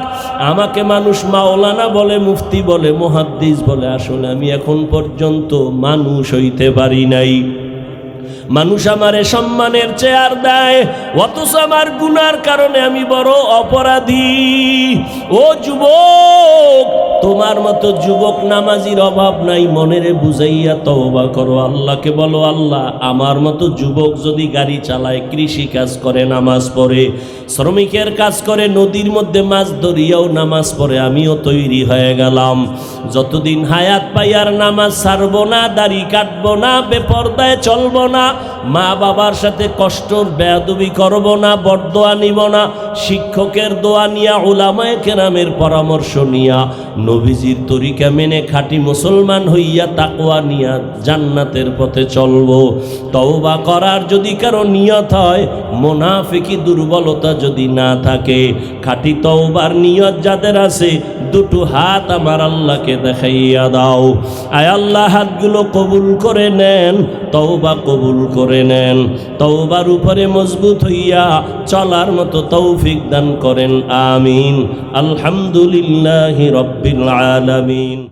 আমাকে মানুষ মাওলানা বলে, মুফতি বলে, মুহাদ্দিস বলে, আসলে আমি এখন পর্যন্ত মানুষ হইতে পারি নাই। মানুষ আমারে সম্মানের চেয়ার দেয়, অথচ আমার গুনার কারণে আমি বড় অপরাধী। ও যুবক, তোমার মতো যুবক নামাজির অভাব নাই, মনেরে বুঝাইয়া তওবা করো, আল্লাহকে বলো, আল্লাহ, আমার মতো যুবক যদি গাড়ি চালায়, কৃষি কাজ করে, নামাজ পড়ে, শ্রমিকের কাজ করে, নদীর মধ্যে মাছ ধরিয়াও নামাজ পড়ে, আমিও তৈরি হয়ে গেলাম। যতদিন হায়াত পাই আর নামাজ ছাড়বো না, দাড়ি কাটবো না, বেপরদায় চলবো না, মা বাবার সাথে কষ্টর বেয়াদবি করব না, বরদোয়া নিব না, শিক্ষকের দোয়া নিয়া, উলামায়ে কেরামের পরামর্শ নিয়া, নবীজির তরিকা মেনে খাঁটি মুসলমান হইয়া তাকওয়া নিয়া জান্নাতের পথে চলব। তওবা করার যদি কারো নিয়ত হয়, মুনাফিকি দুর্বলতা যদি না থাকে, খাঁটি তওবার নিয়ত যাদের আছে, দুটো হাত আমার আল্লাহকে দেখাইয়া দাও। আয় আল্লাহ, হাতগুলো কবুল করে নেন, তওবা কবুল করে নেন, তওবার উপরে মজবুত হইয়া চলার মতো তৌফিক দান করেন। আমিন। আলহামদুলিল্লাহি রাব্বিল আলামিন।